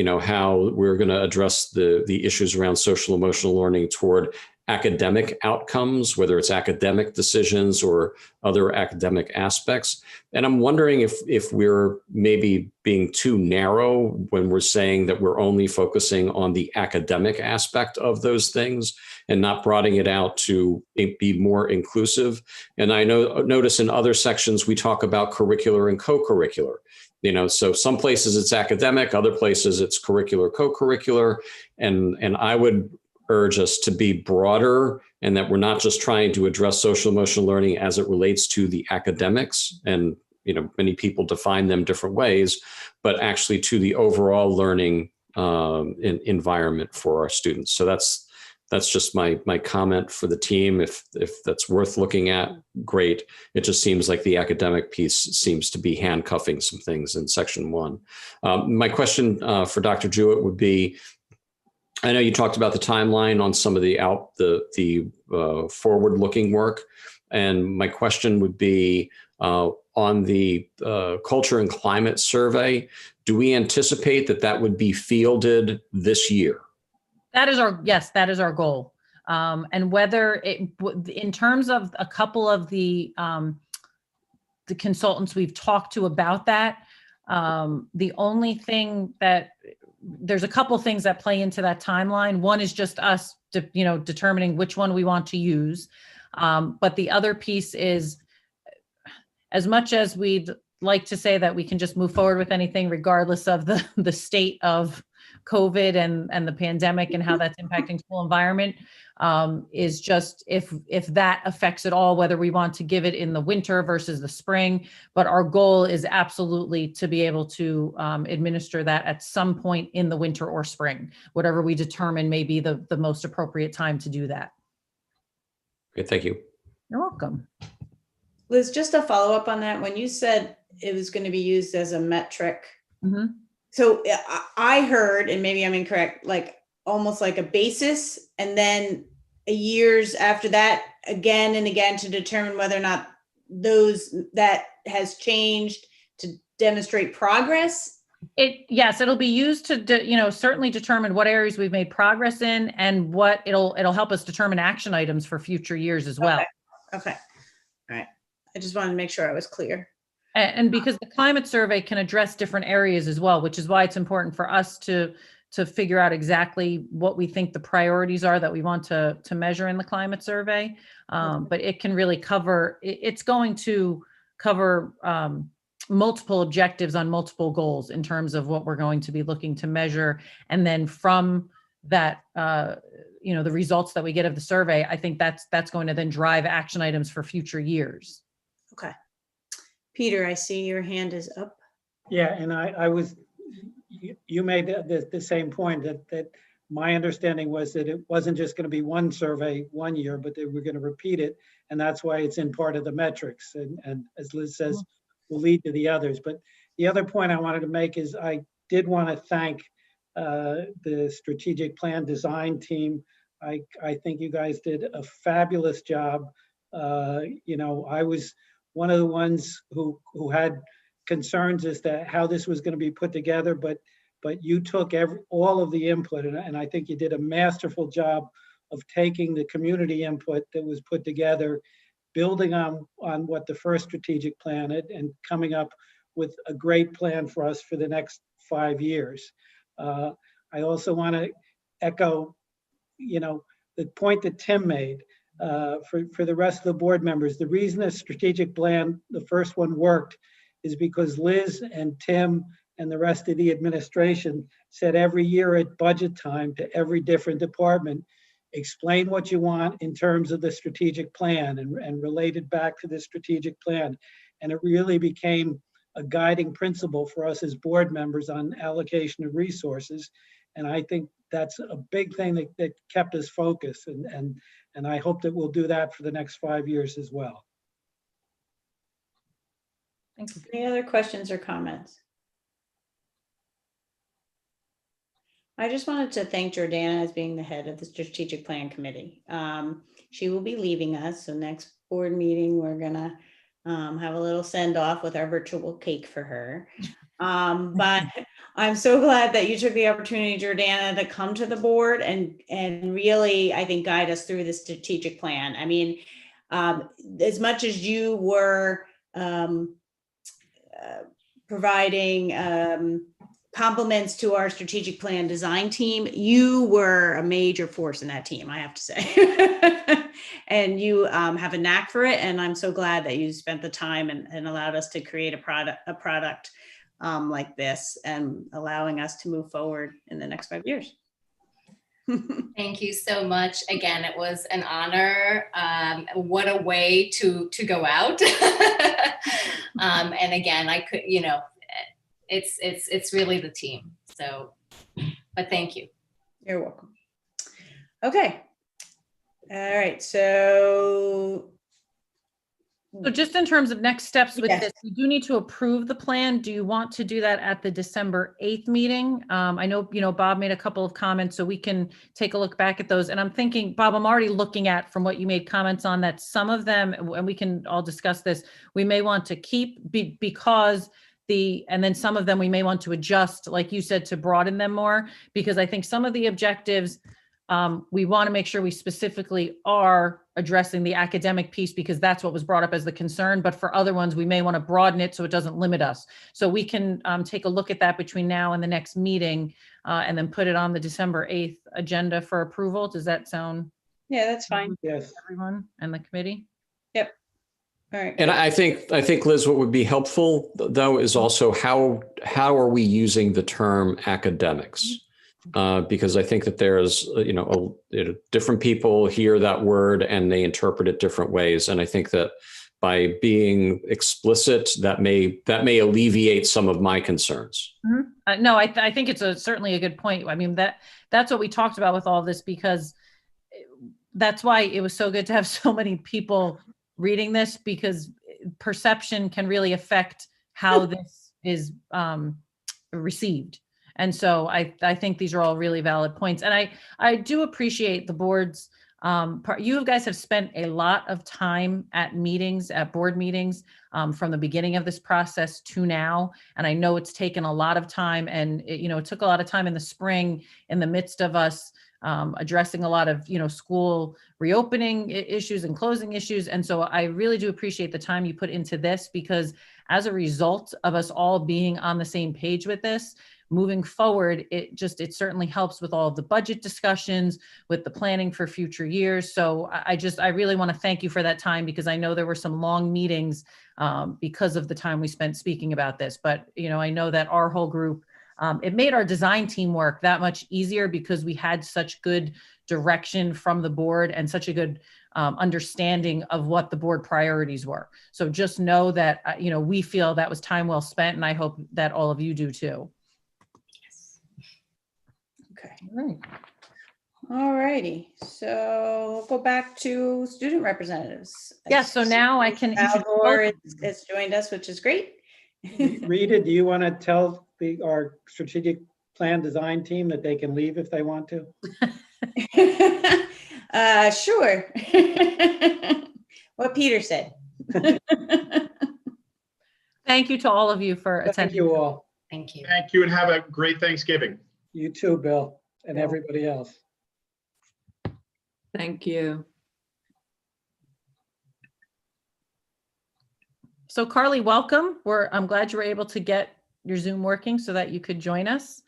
we're going to address the issues around social emotional learning toward academic outcomes, whether it's academic decisions or other academic aspects. And I'm wondering if we're maybe being too narrow when we're saying that we're only focusing on the academic aspect of those things and not broadening it out to be more inclusive. And I notice in other sections, we talk about curricular and co-curricular. So some places it's academic, other places it's curricular, co-curricular. And I would urge us to be broader, and that we're not just trying to address social emotional learning as it relates to the academics. And, many people define them different ways, but actually to the overall learning environment for our students. So that's just my comment for the team. If that's worth looking at, great. It just seems like the academic piece seems to be handcuffing some things in section 1. My question for Dr. Jewett would be, I know you talked about the timeline on some of the forward-looking work, and my question would be on the culture and climate survey. Do we anticipate that would be fielded this year? That is our goal. And whether in terms of a couple of the consultants we've talked to about that, the only thing that there's a couple things that play into that timeline. One is just us, determining which one we want to use. But the other piece is, as much as we'd like to say that we can just move forward with anything, regardless of the state of COVID and the pandemic and how that's impacting school environment, is just if that affects it all, whether we want to give it in the winter versus the spring. But our goal is absolutely to be able to administer that at some point in the winter or spring, whatever we determine may be the most appropriate time to do that. Okay, thank you. You're welcome. Liz, just a follow up on that. When you said it was going to be used as a metric, so I heard, and maybe I'm incorrect, like almost like a basis, and then years after that, again and again, to determine whether or not that has changed to demonstrate progress. Yes, it'll be used to certainly determine what areas we've made progress in, and what it'll help us determine action items for future years as well. Okay. All right. I just wanted to make sure I was clear. And because the climate survey can address different areas as well, which is why it's important for us to figure out exactly what we think the priorities are that we want to measure in the climate survey. But it can really it's going to cover multiple objectives on multiple goals in terms of what we're going to be looking to measure. And then from that, the results that we get of the survey, I think that's going to then drive action items for future years. Okay. Peter, I see your hand is up. Yeah, and you made the same point that my understanding was that it wasn't just going to be one survey one year, but that we're going to repeat it. And that's why it's in part of the metrics. And as Liz says, will lead to the others. But the other point I wanted to make is I did want to thank the strategic plan design team. I think you guys did a fabulous job. I was one of the ones who had concerns as to how this was going to be put together, but you took all of the input, and I think you did a masterful job of taking the community input that was put together, building on what the first strategic plan and coming up with a great plan for us for the next 5 years. I also want to echo, the point that Tim made. For the rest of the board members, the reason the strategic plan, the first one, worked is because Liz and Tim and the rest of the administration said every year at budget time to every different department, explain what you want in terms of the strategic plan and related back to the strategic plan. And it really became a guiding principle for us as board members on allocation of resources. And I think that's a big thing that kept us focused. And I hope that we'll do that for the next 5 years as well. Thank you. Any other questions or comments? I just wanted to thank Jordana as being the head of the strategic plan committee. She will be leaving us. So next board meeting, we're gonna have a little send off with our virtual cake for her. But I'm so glad that you took the opportunity, Jordana, to come to the board and really, I think, guide us through the strategic plan. I mean, as much as you were providing compliments to our strategic plan design team, you were a major force in that team, I have to say. And you have a knack for it. And I'm so glad that you spent the time and allowed us to create a product like this and allowing us to move forward in the next 5 years. Thank you so much. Again, it was an honor. What a way to go out. And again, I could, you know, it's really the team. So, but thank you. You're welcome. Okay. All right. So just in terms of next steps with Yes. this, we do need to approve the plan. Do you want to do that at the December 8th meeting? I know, you know, Bob made a couple of comments, so we can take a look back at those. And I'm thinking, Bob, I'm already looking at, from what you made comments on, that some of them, and we can all discuss this, we may want to keep because and then some of them we may want to adjust, like you said, to broaden them more, because I think some of the objectives, we want to make sure we specifically are addressing the academic piece, because that's what was brought up as the concern. But for other ones, we may want to broaden it so it doesn't limit us. So we can take a look at that between now and the next meeting, and then put it on the December 8th agenda for approval. Does that sound? Yeah, that's fine. Yes. Everyone and the committee? Yep. All right. And I think, Liz, what would be helpful though is also how are we using the term academics? Because I think that there's, different people hear that word and they interpret it different ways. And I think that by being explicit, that may alleviate some of my concerns. Mm-hmm. No, I think it's certainly a good point. I mean, that's what we talked about with all this, because that's why it was so good to have so many people reading this, because perception can really affect how this is received. And so I think these are all really valid points. And I do appreciate the board's you guys have spent a lot of time at board meetings from the beginning of this process to now. And I know it's taken a lot of time, and it took a lot of time in the spring in the midst of us addressing a lot of, school reopening issues and closing issues. And so I really do appreciate the time you put into this, because as a result of us all being on the same page with this, moving forward, it certainly helps with all of the budget discussions, with the planning for future years. So I really want to thank you for that time, because I know there were some long meetings because of the time we spent speaking about this. But, I know that our whole group, it made our design team work that much easier, because we had such good direction from the board and such a good understanding of what the board priorities were. So just know that, we feel that was time well spent, and I hope that all of you do too. Okay. All righty. So we'll go back to student representatives. Yeah. So now I can. Salvador has joined us, which is great. Rita, do you want to tell our strategic plan design team that they can leave if they want to? Sure. What Peter said. Thank you to all of you for attending. Thank you all. Thank you. Thank you, and have a great Thanksgiving. You too, Bill, and everybody else. Thank you. So Carly, welcome. I'm glad you were able to get your Zoom working so that you could join us.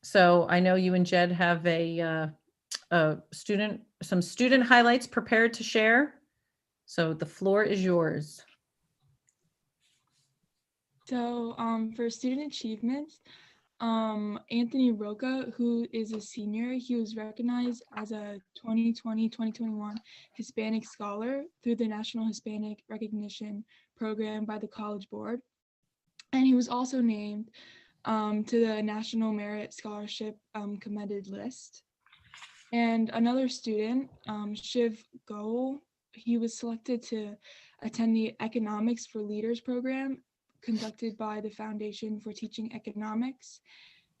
So I know you and Jed have some student highlights prepared to share. So the floor is yours. So for student achievements, Anthony Roca, who is a senior, he was recognized as a 2020-2021 Hispanic Scholar through the National Hispanic Recognition Program by the College Board. And he was also named to the National Merit Scholarship commended list. And another student, Whrhs Boe, he was selected to attend the Economics for Leaders program conducted by the Foundation for Teaching Economics,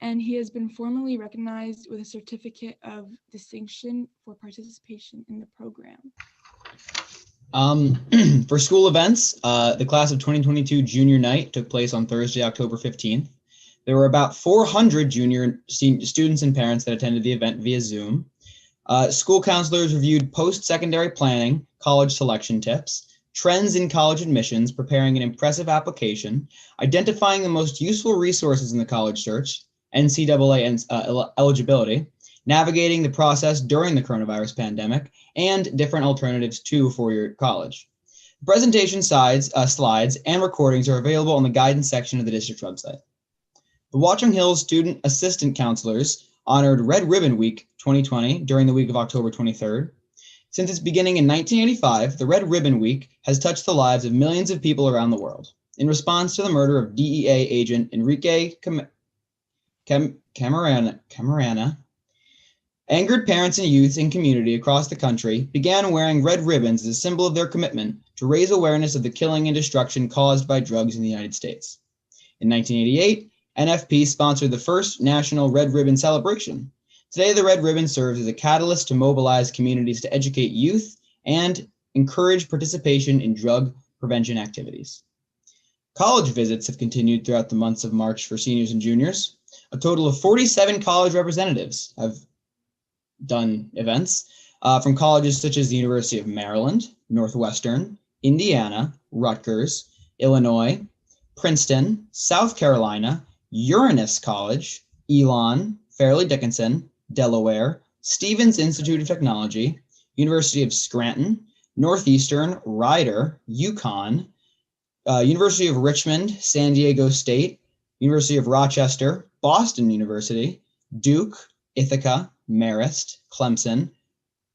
and he has been formally recognized with a certificate of distinction for participation in the program. For school events, the class of 2022 junior night took place on Thursday, October 15th. There were about 400 students and parents that attended the event via Zoom. School counselors reviewed post-secondary planning, college selection tips, trends in college admissions, preparing an impressive application, identifying the most useful resources in the college search, NCAA eligibility, navigating the process during the coronavirus pandemic, and different alternatives to four-year college. Presentation slides and recordings are available on the guidance section of the district's website. The Watchung Hills Student Assistant Counselors honored Red Ribbon Week 2020 during the week of October 23rd. Since its beginning in 1985, the Red Ribbon Week has touched the lives of millions of people around the world. In response to the murder of DEA agent Enrique Camarena, angered parents and youth in community across the country began wearing red ribbons as a symbol of their commitment to raise awareness of the killing and destruction caused by drugs in the United States. In 1988, NFP sponsored the first national Red Ribbon celebration. Today, the Red Ribbon serves as a catalyst to mobilize communities to educate youth and encourage participation in drug prevention activities. College visits have continued throughout the months of March for seniors and juniors. A total of 47 college representatives have done events from colleges such as the University of Maryland, Northwestern, Indiana, Rutgers, Illinois, Princeton, South Carolina, Uranus College, Elon, Fairleigh Dickinson, Delaware, Stevens Institute of Technology, University of Scranton, Northeastern, Rider, UConn, University of Richmond, San Diego State, University of Rochester, Boston University, Duke, Ithaca, Marist, Clemson,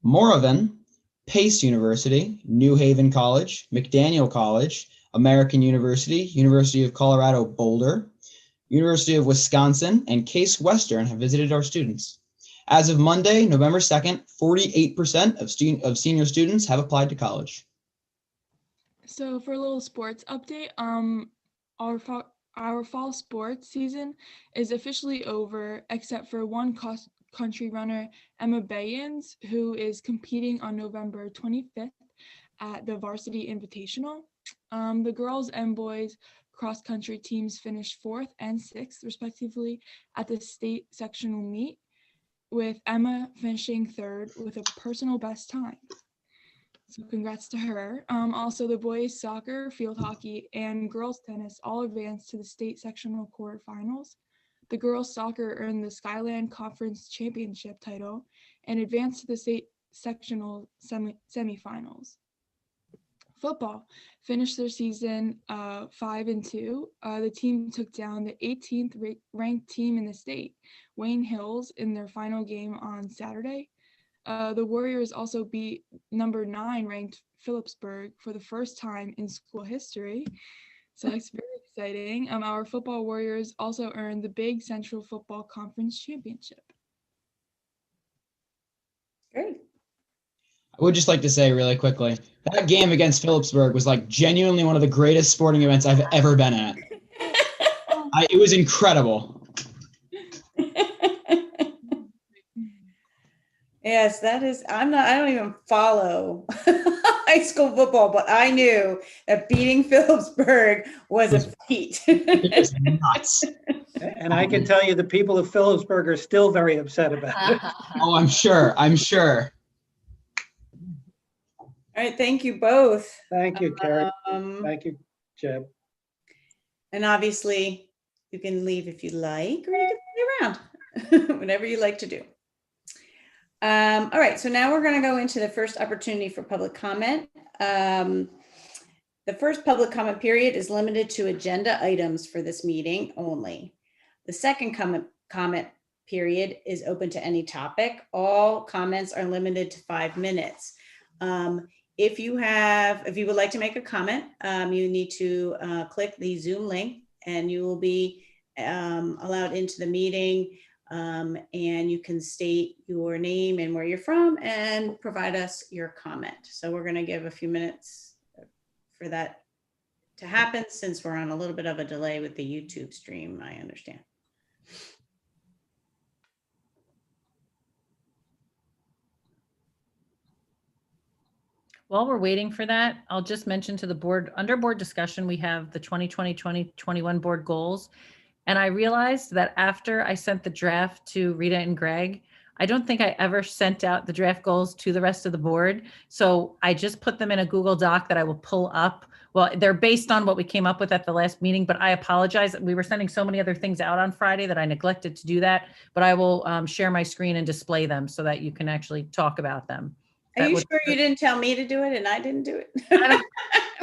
Moravian, Pace University, New Haven College, McDaniel College, American University, University of Colorado Boulder, University of Wisconsin, and Case Western have visited our students. As of Monday, November 2nd, 48% of senior students have applied to college. So for a little sports update, our fall sports season is officially over, except for one cross-country runner, Emma Bayans, who is competing on November 25th at the Varsity Invitational. The girls and boys cross-country teams finished 4th and 6th, respectively, at the state sectional meet, with Emma finishing 3rd with a personal best time. So congrats to her. Also, the boys soccer, field hockey, and girls tennis all advanced to the state sectional quarterfinals. The girls soccer earned the Skyland Conference Championship title and advanced to the state sectional semifinals. Football finished their season 5-2. The team took down the 18th ranked team in the state, Wayne Hills, in their final game on Saturday. The Warriors also beat number 9 ranked Phillipsburg for the first time in school history. So that's very exciting. Our football Warriors also earned the Big Central Football Conference Championship. Great. I would just like to say really quickly, that game against Phillipsburg was like genuinely one of the greatest sporting events I've ever been at. It was incredible. Yes, that is, I don't even follow high school football, but I knew that beating Phillipsburg was a feat. It was nuts. And I can tell you the people of Phillipsburg are still very upset about it. Oh, I'm sure. All right, thank you both. Thank you, Carrie. Thank you, Jeb. And obviously, you can leave if you like, or you can stay around, whatever you like to do. All right, so now we're going to go into the first opportunity for public comment. The first public comment period is limited to agenda items for this meeting only. The second comment period is open to any topic. All comments are limited to 5 minutes. If you would like to make a comment, you need to click the Zoom link and you will be allowed into the meeting. And you can state your name and where you're from and provide us your comment. So we're going to give a few minutes for that to happen since we're on a little bit of a delay with the YouTube stream, I understand. While we're waiting for that, I'll just mention to the board, under board discussion, we have the 2020-2021 board goals. And I realized that after I sent the draft to Rita and Greg, I don't think I ever sent out the draft goals to the rest of the board. So I just put them in a Google Doc that I will pull up. Well, they're based on what we came up with at the last meeting, but I apologize. We were sending so many other things out on Friday that I neglected to do that, but I will share my screen and display them so that you can actually talk about them. Are That you would- sure you didn't tell me to do it and I didn't do it?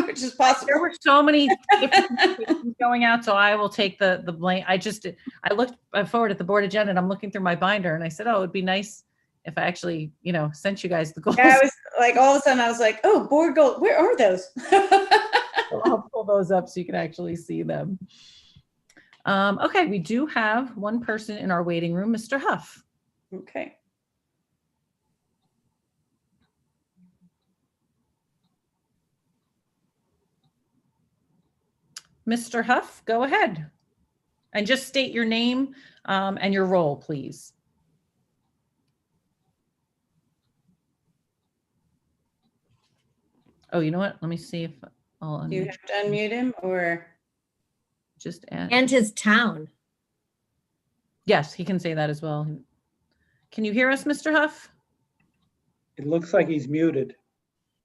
Which is possible. There were so many different going out, so I will take the blame. I looked forward at the board agenda and I'm looking through my binder and I said, oh, it'd be nice if I actually, sent you guys the goals. Yeah, I was like, all of a sudden I was like, oh, board goal, where are those? I'll pull those up so you can actually see them. Okay, we do have one person in our waiting room, Mr. Huff. Okay. Mr. Huff, go ahead. And just state your name and your role, please. Oh, you know what? Let me see if I'll Do you have to unmute him or? Just add. And his town. Yes, he can say that as well. Can you hear us, Mr. Huff? It looks like he's muted.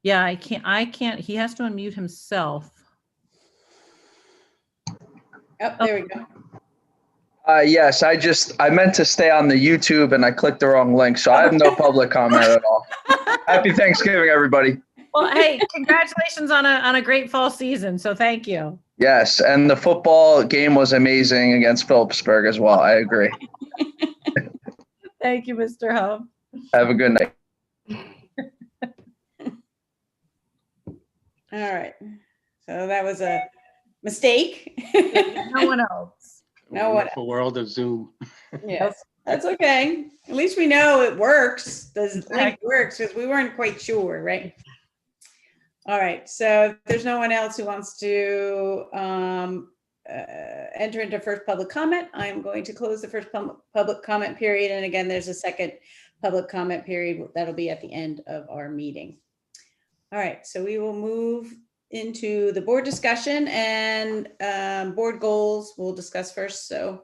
Yeah, I can't. He has to unmute himself. Oh, there we go. Yes, I meant to stay on the YouTube and I clicked the wrong link, so I have no public comment at all. Happy Thanksgiving, everybody. Well, hey, congratulations on a great fall season. So thank you. Yes, and the football game was amazing against Phillipsburg as well. I agree. Thank you, Mr. Huff. Have a good night. All right. So that was a mistake. No one else. No one. Wonderful world of Zoom. Yes, that's okay. At least we know it works. The link works because we weren't quite sure, right? All right. So if there's no one else who wants to enter into first public comment, I'm going to close the first public comment period. And again, there's a second public comment period that'll be at the end of our meeting. All right. So we will move into the board discussion and board goals we'll discuss first. So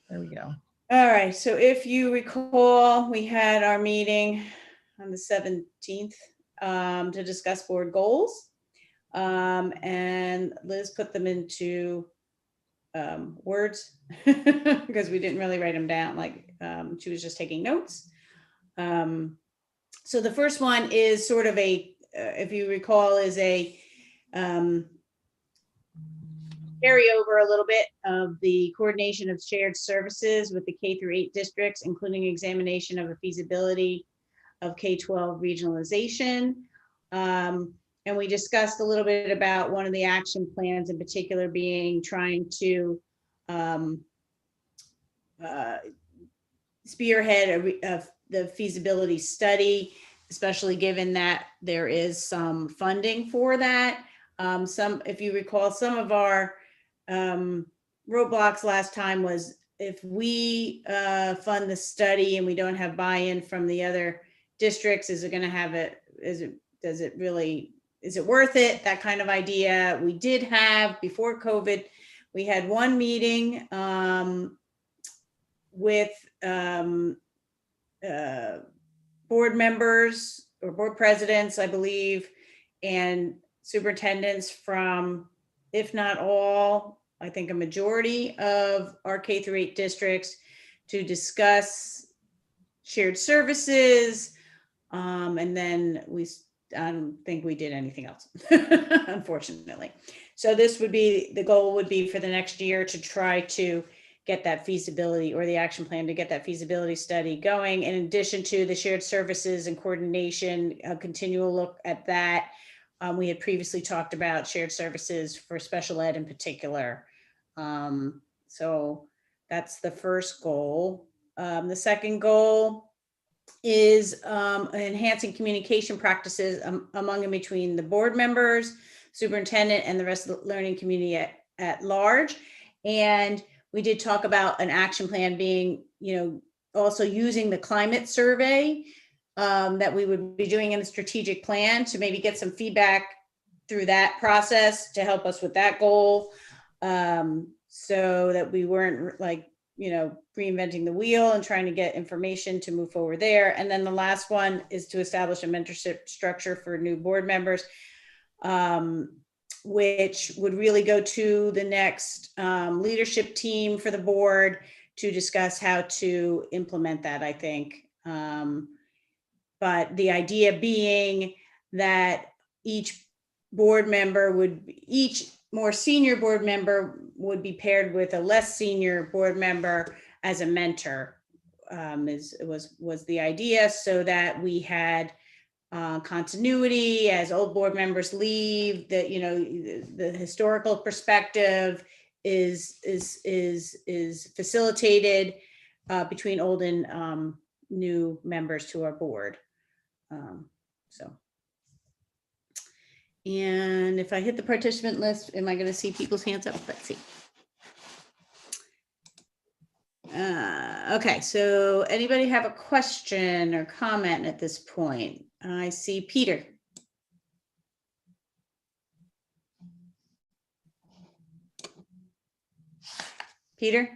there we go. All right. So if you recall, we had our meeting on the 17th to discuss board goals. And Liz put them into words because we didn't really write them down. Like she was just taking notes. So the first one is sort of a, if you recall, is a carry over a little bit of the coordination of shared services with the K-8 districts, including examination of a feasibility of K-12 regionalization. And we discussed a little bit about one of the action plans in particular being trying to spearhead the feasibility study, especially given that there is some funding for that. If you recall, some of our roadblocks last time was if we fund the study and we don't have buy-in from the other districts, is it going to have it? Is it worth it? That kind of idea. We did have before COVID, we had one meeting with board members or board presidents, I believe, and superintendents from, if not all, I think a majority of our K-8 districts to discuss shared services. And then I don't think we did anything else, unfortunately. So this would be, the goal would be for the next year to try to get that feasibility or the action plan to get that feasibility study going. In addition to the shared services and coordination, a continual look at that. We had previously talked about shared services for special ed in particular. So that's the first goal. The second goal is enhancing communication practices among and between the board members, superintendent, and the rest of the learning community at large. And we did talk about an action plan being, also using the climate survey that we would be doing in the strategic plan, to maybe get some feedback through that process to help us with that goal, so that we weren't like, reinventing the wheel and trying to get information to move forward there. And then the last one is to establish a mentorship structure for new board members, which would really go to the next leadership team for the board to discuss how to implement that, I think. But the idea being that each more senior board member would be paired with a less senior board member as a mentor, was the idea, so that we had continuity as old board members leave, that the historical perspective is facilitated between old and new members to our board. And if I hit the participant list, am I going to see people's hands up? Let's see. Okay, so anybody have a question or comment at this point? I see Peter. Peter,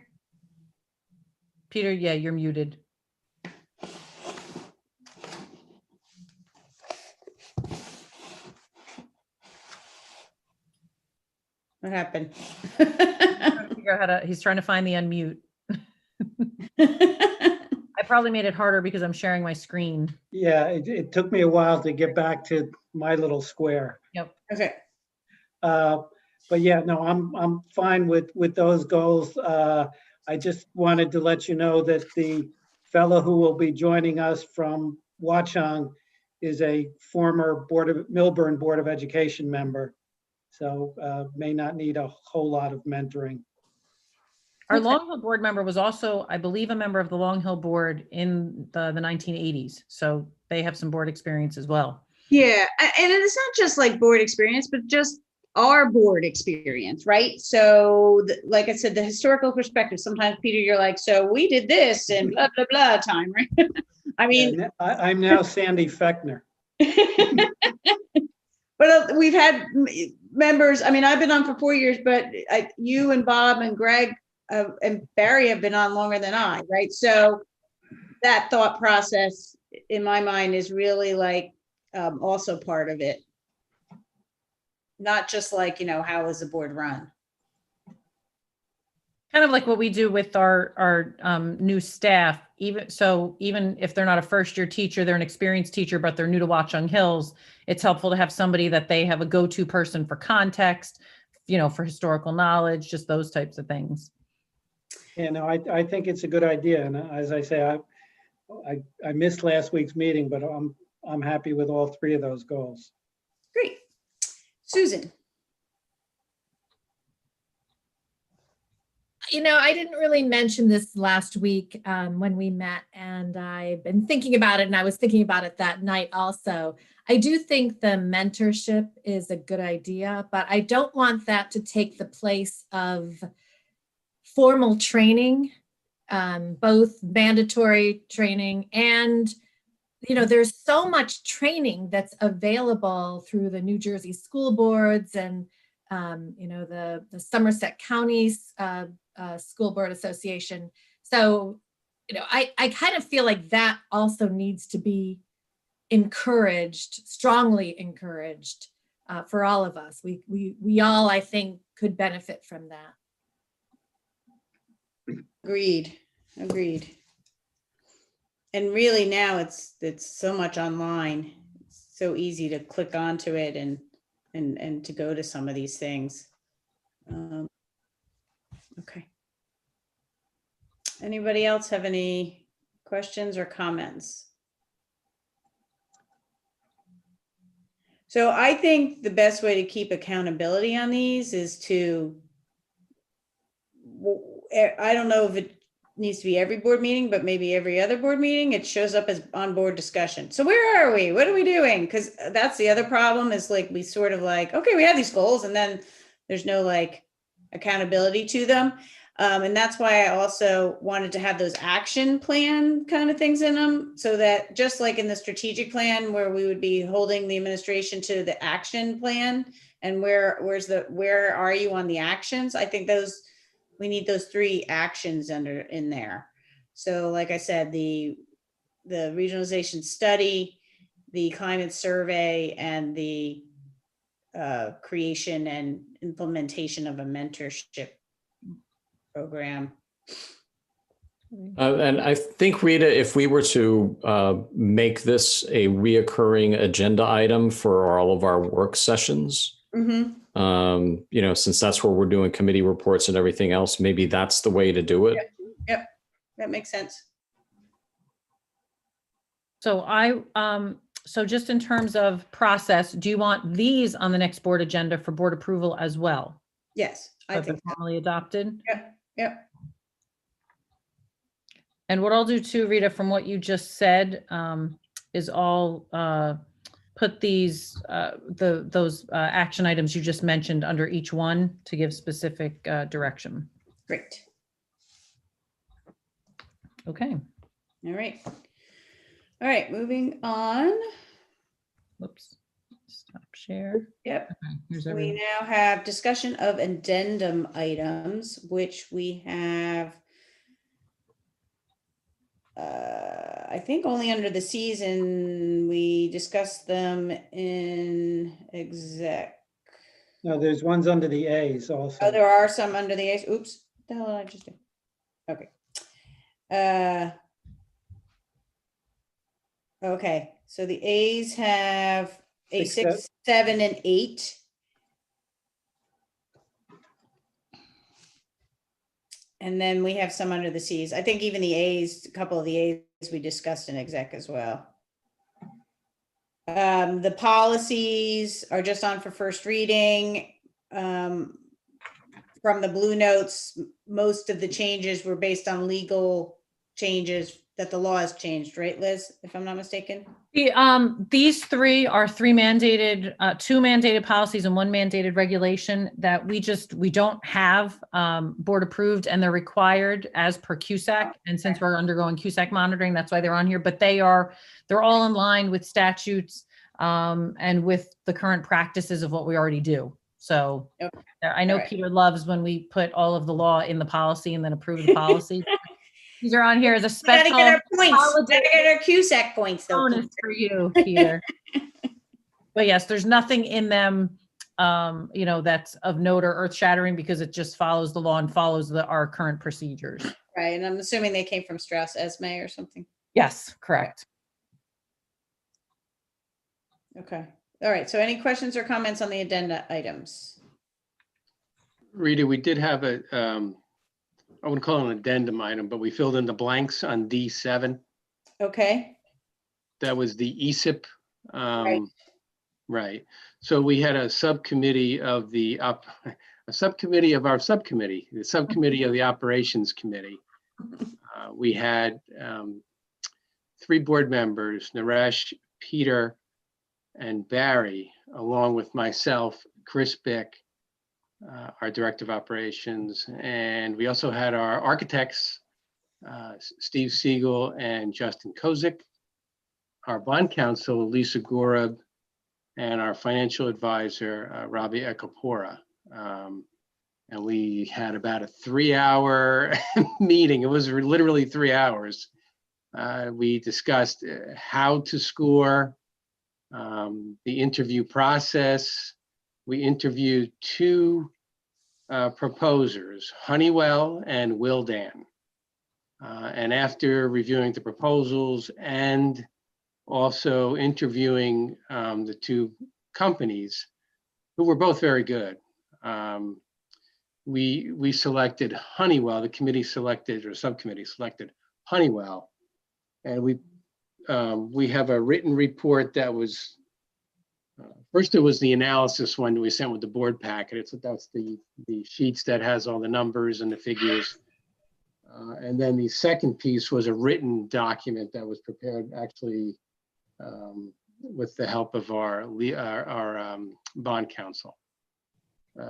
yeah, you're muted. what happened? He's trying to find the unmute. I probably made it harder because I'm sharing my screen. Yeah, it took me a while to get back to my little square. Yep. Okay. But yeah, no, I'm fine with those goals. I just wanted to let you know that the fellow who will be joining us from Watchung is a former Millburn Board of Education member. So may not need a whole lot of mentoring. Our Long Hill board member was also, I believe, a member of the Long Hill board in the 1980s. So they have some board experience as well. Yeah, and it's not just like board experience, but just our board experience, right? So like I said, the historical perspective, sometimes Peter, you're like, so we did this and blah, blah, blah time, right? I mean, yeah, I'm now Sandy Fechner. But we've had members, I mean, I've been on for 4 years, but you and Bob and Greg and Barry have been on longer than I, right? So that thought process in my mind is really like also part of it. Not just like, how is the board run? Kind of like what we do with our new staff. Even if they're not a first year teacher, they're an experienced teacher, but they're new to Watchung Hills, it's helpful to have somebody that they have a go-to person for context, for historical knowledge, just those types of things. Yeah, no, I think it's a good idea. And as I say, I missed last week's meeting, but I'm happy with all three of those goals. Great. Susan. I didn't really mention this last week when we met, and I've been thinking about it, and I was thinking about it that night also. I do think the mentorship is a good idea, but I don't want that to take the place of formal training, both mandatory training and, there's so much training that's available through the New Jersey school boards and, the Somerset County's School Board Association. So, I kind of feel like that also needs to be encouraged, strongly encouraged for all of us. We all, I think, could benefit from that. Agreed. And really now it's so much online. It's so easy to click onto it and to go to some of these things. Okay. Anybody else have any questions or comments? So I think the best way to keep accountability on these is to, I don't know if it needs to be every board meeting, but maybe every other board meeting, it shows up as on board discussion. So where are we? What are we doing? Because that's the other problem is like, we sort of like, okay, we have these goals and then there's no like accountability to them. And that's why I also wanted to have those action plan kind of things in them, so that just like in the strategic plan where we would be holding the administration to the action plan, and where are you on the actions? I think we need those 3 actions in there. So like I said, the regionalization study, the climate survey, and the creation and implementation of a mentorship program. And I think, Rita, if we were to make this a reoccurring agenda item for all of our work sessions, since that's where we're doing committee reports and everything else, maybe that's the way to do it. Yep. That makes sense. So so just in terms of process, do you want these on the next board agenda for board approval as well? Yes, I think so. Formally adopted? Yep. And what I'll do too, Rita, from what you just said, is I'll put those action items you just mentioned under each one to give specific direction. Great. Okay. All right, moving on. Whoops. Stop share. Yep. Okay, here's We everyone. now have discussion of addendum items, which we have, I think only under the season. We discussed them in exec. No, there's ones under the A's also. Oh, there are some under the A's. Oops, what the hell did I just do? Okay. Okay, so the A's have a 6, 7, and 8. And then we have some under the C's. I think even the A's, a couple of the A's we discussed in exec as well. The policies are just on for first reading. From the blue notes, most of the changes were based on legal changes that the law has changed, right, Liz, if I'm not mistaken? These 3 are 3 mandated, 2 mandated policies and 1 mandated regulation that we don't have board approved, and they're required as per CUSAC. And since we're undergoing CUSAC monitoring, that's why they're on here, but they're all in line with statutes and with the current practices of what we already do. So I know Peter loves when we put all of the law in the policy and then approve the policy. These are on here as a special. Gotta get our points. Gotta get our CUSAC points, though. Bonus for you, Peter. But yes, there's nothing in them, that's of note or earth-shattering, because it just follows the law and follows our current procedures. Right, and I'm assuming they came from Strauss Esme or something. Yes, correct. Okay. All right. So any questions or comments on the addenda items? Rita, we did have I wouldn't call it an addendum item, but we filled in the blanks on D7. Okay. That was the ESIP. Right. So we had a subcommittee of the the subcommittee of the operations committee. We had 3 board members, Naresh, Peter, and Barry, along with myself, Chris Bick, our director of operations. And we also had our architects, Steve Siegel and Justin Kozik, our bond counsel, Lisa Gorab, and our financial advisor, Ravi Ekapora. And we had about a 3-hour meeting. It was literally 3 hours. We discussed how to score, the interview process. We interviewed 2 proposers, Honeywell and Willdan. And after reviewing the proposals and also interviewing the 2 companies, who were both very good, we selected Honeywell. The committee selected, or subcommittee selected Honeywell, and we have a written report that was first. It was the analysis one that we sent with the board packet. That's the sheets that has all the numbers and the figures, and then the second piece was a written document that was prepared actually with the help of our bond counsel,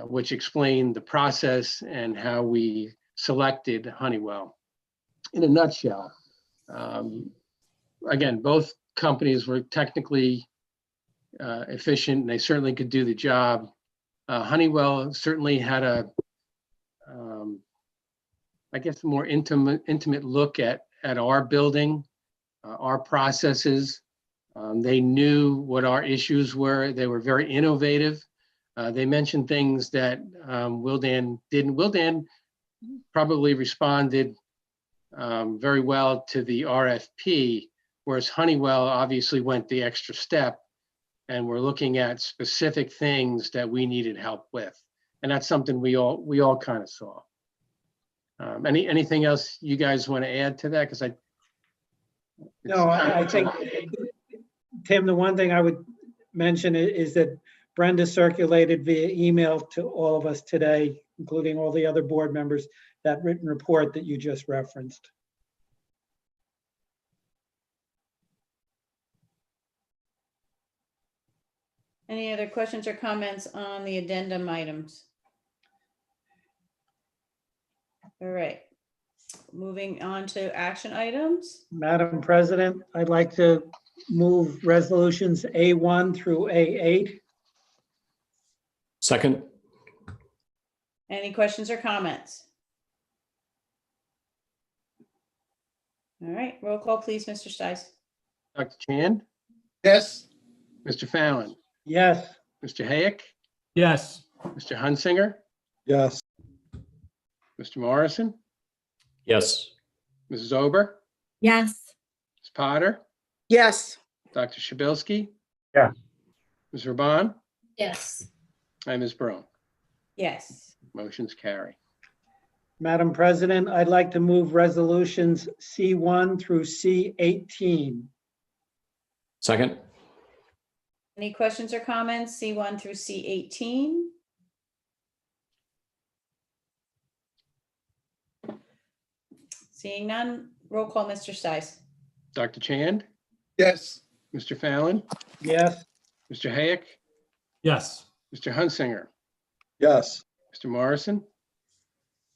which explained the process and how we selected Honeywell. In a nutshell, again, both companies were technically efficient, and they certainly could do the job. Honeywell certainly had a, I guess, a more intimate look at our building, our processes. They knew what our issues were. They were very innovative. They mentioned things that Willdan didn't. Willdan probably responded very well to the RFP, whereas Honeywell obviously went the extra step, and we're looking at specific things that we needed help with, and that's something we all kind of saw. Anything else you guys want to add to that? Because I think, Tim, the one thing I would mention is that Brenda circulated via email to all of us today, including all the other board members, that written report that you just referenced. Any other questions or comments on the addendum items? All right, moving on to action items. Madam President, I'd like to move resolutions A1 through A8. Second. Any questions or comments? All right, roll call, please, Mr. Stice. Dr. Chand? Yes. Mr. Fallon? Yes. Mr. Hayek? Yes. Mr. Hunsinger? Yes. Mr. Morrison? Yes. Mrs. Ober? Yes. Ms. Potter? Yes. Dr. Shabilsky? Yes. Ms. Raban? Yes. And Ms. Brown. Yes. Motion's carry. Madam President, I'd like to move resolutions C1 through C18. Second. Any questions or comments, C1 through C18? Seeing none, roll call, Mr. Stice. Dr. Chand? Yes. Mr. Fallon? Yes. Mr. Hayek? Yes. Mr. Hunsinger? Yes. Mr. Morrison?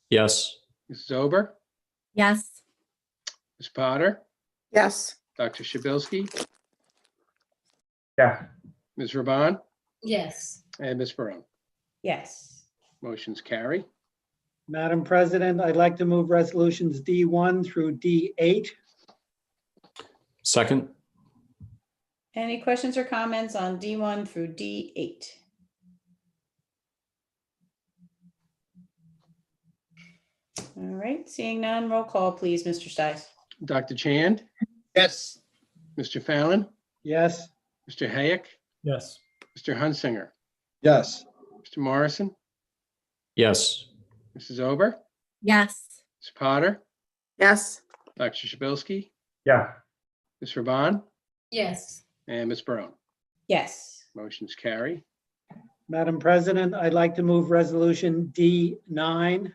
Yes. Mrs. Ober? Yes. Ms. Potter? Yes. Dr. Shabilsky? Yes. Ms. Raban? Yes. And Ms. Brown. Yes. Motion's carry. Madam President, I'd like to move resolutions D1 through D8. Second. Any questions or comments on D1 through D8? All right, seeing none, roll call, please, Mr. Stice. Dr. Chand? Yes. Mr. Fallon? Yes. Mr. Hayek? Yes. Mr. Hunsinger? Yes. Mr. Morrison? Yes. Mrs. Ober? Yes. Ms. Potter? Yes. Dr. Shabilsky? Yes. Ms. Raban? Yes. And Ms. Brown. Yes. Motion's carry. Madam President, I'd like to move resolution D9.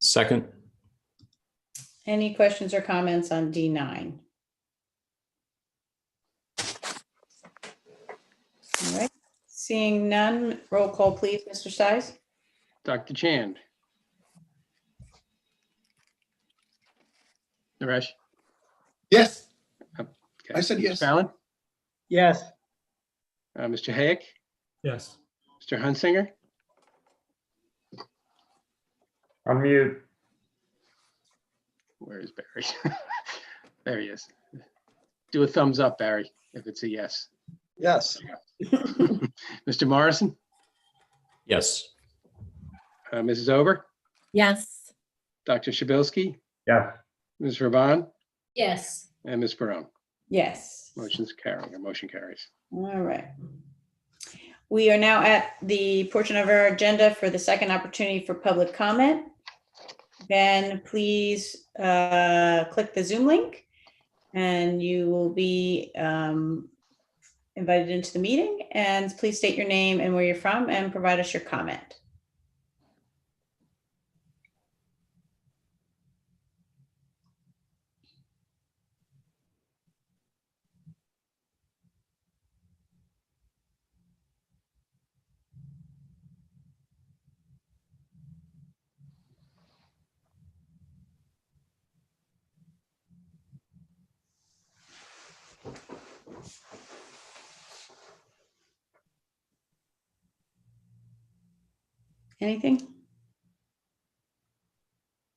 Second. Any questions or comments on D9? All right, seeing none, roll call, please, Mr. Stice. Dr. Chand? Naresh? Yes. Okay. I said yes. Mr. Fallon? Yes. Mr. Hayek? Yes. Mr. Hunsinger? Unmute. Where is Barry? There he is. Do a thumbs up, Barry, if it's a yes. Yes. Mr. Morrison? Yes. Mrs. Ober? Yes. Dr. Shabilsky? Yes. Ms. Raban? Yes. And Ms. Brown. Yes. Motion's carrying, or motion carries. All right. We are now at the portion of our agenda for the second opportunity for public comment. Ben, please click the Zoom link and you will be invited into the meeting, and please state your name and where you're from and provide us your comment. Anything?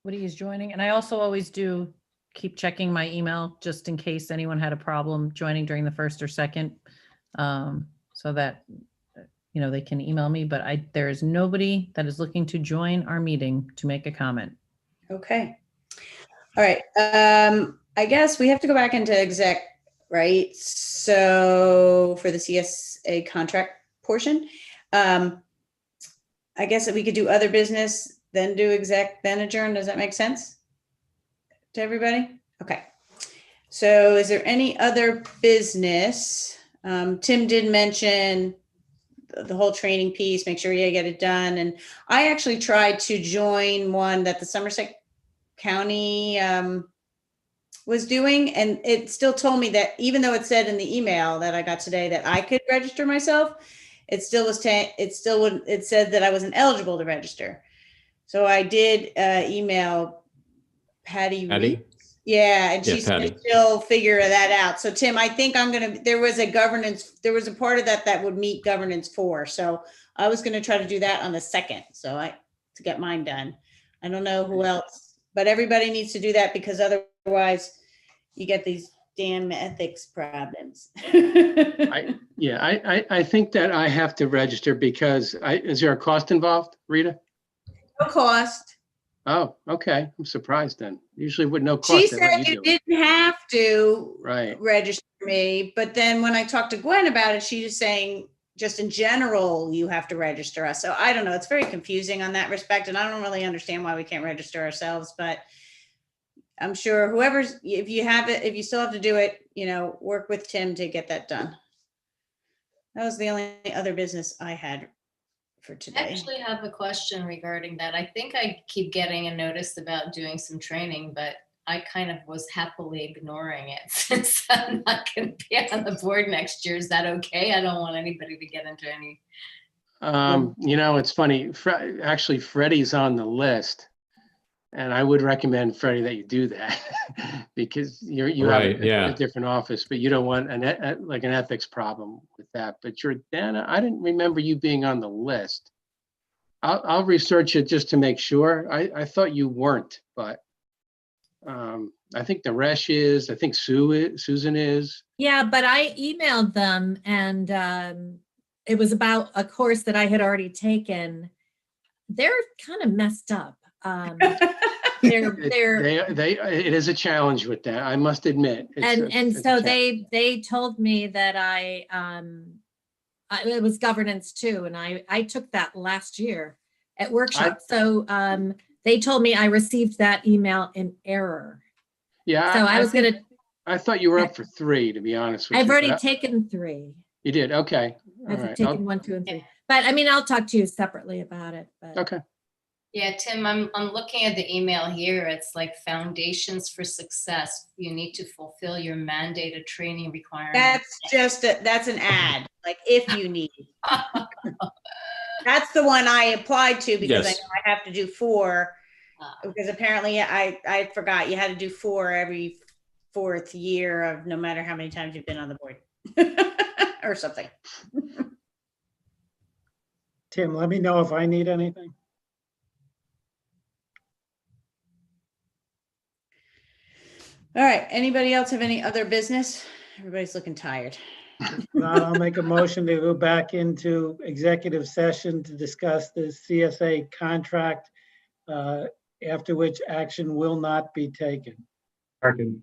Woody is joining. And I also always do keep checking my email just in case anyone had a problem joining during the first or second, so that, you know, they can email me, but there is nobody that is looking to join our meeting to make a comment. Okay. All right. I guess we have to go back into exec, right? So for the CSA contract portion, I guess that we could do other business, then do exec, then adjourn. Does that make sense to everybody? Okay. So is there any other business? Tim did mention the whole training piece, make sure you get it done. And I actually tried to join one that the Somerset County was doing, and it still told me that even though it said in the email that I got today that I could register myself, it still was it said that I wasn't eligible to register. So I did email Patty. Yeah, and she's gonna still figure that out. So Tim, I think there was a part of that would meet governance 4. So I was gonna try to do that on the 2nd. To get mine done. I don't know who else, but everybody needs to do that because otherwise you get these damn ethics problems. I think that I have to register because is there a cost involved, Rita? No cost. Oh, okay. I'm surprised then. Usually with no cost. She said you didn't have to register me, but then when I talked to Gwen about it, she was saying just in general, you have to register us. So I don't know. It's very confusing on that respect. And I don't really understand why we can't register ourselves, but I'm sure if you still have to do it, work with Tim to get that done. That was the only other business I had for today. I actually have a question regarding that. I think I keep getting a notice about doing some training, but I kind of was happily ignoring it since I'm not going to be on the board next year. Is that okay? I don't want anybody to get into any. It's funny. Actually, Freddie's on the list, and I would recommend, Freddie, that you do that because you have a different office, but you don't want an ethics problem with that. But Jordana, I didn't remember you being on the list. I'll research it just to make sure. I thought you weren't, but I think Naresh is. I think Susan is. Yeah, but I emailed them, and it was about a course that I had already taken. They're kind of messed up. It is a challenge with that, I must admit. So they told me that it was governance too, and I took that last year at workshop. They told me I received that email in error. Yeah. So I thought you were up for 3, to be honest with you. I've already taken 3. You did? Okay. I've taken 1, 2, and 3. But I mean, I'll talk to you separately about it. But. Okay. Yeah, Tim, I'm looking at the email here. It's like foundations for success. You need to fulfill your mandated training requirements. That's an ad. Like if you need. That's the one I applied to because I know I have to do 4 because apparently I forgot you had to do 4 every 4th year of no matter how many times you've been on the board or something. Tim, let me know if I need anything. All right. Anybody else have any other business? Everybody's looking tired. I'll make a motion to go back into executive session to discuss the CSA contract, after which action will not be taken. Second.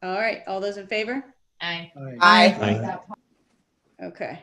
All right. All those in favor? Aye. Aye. Okay.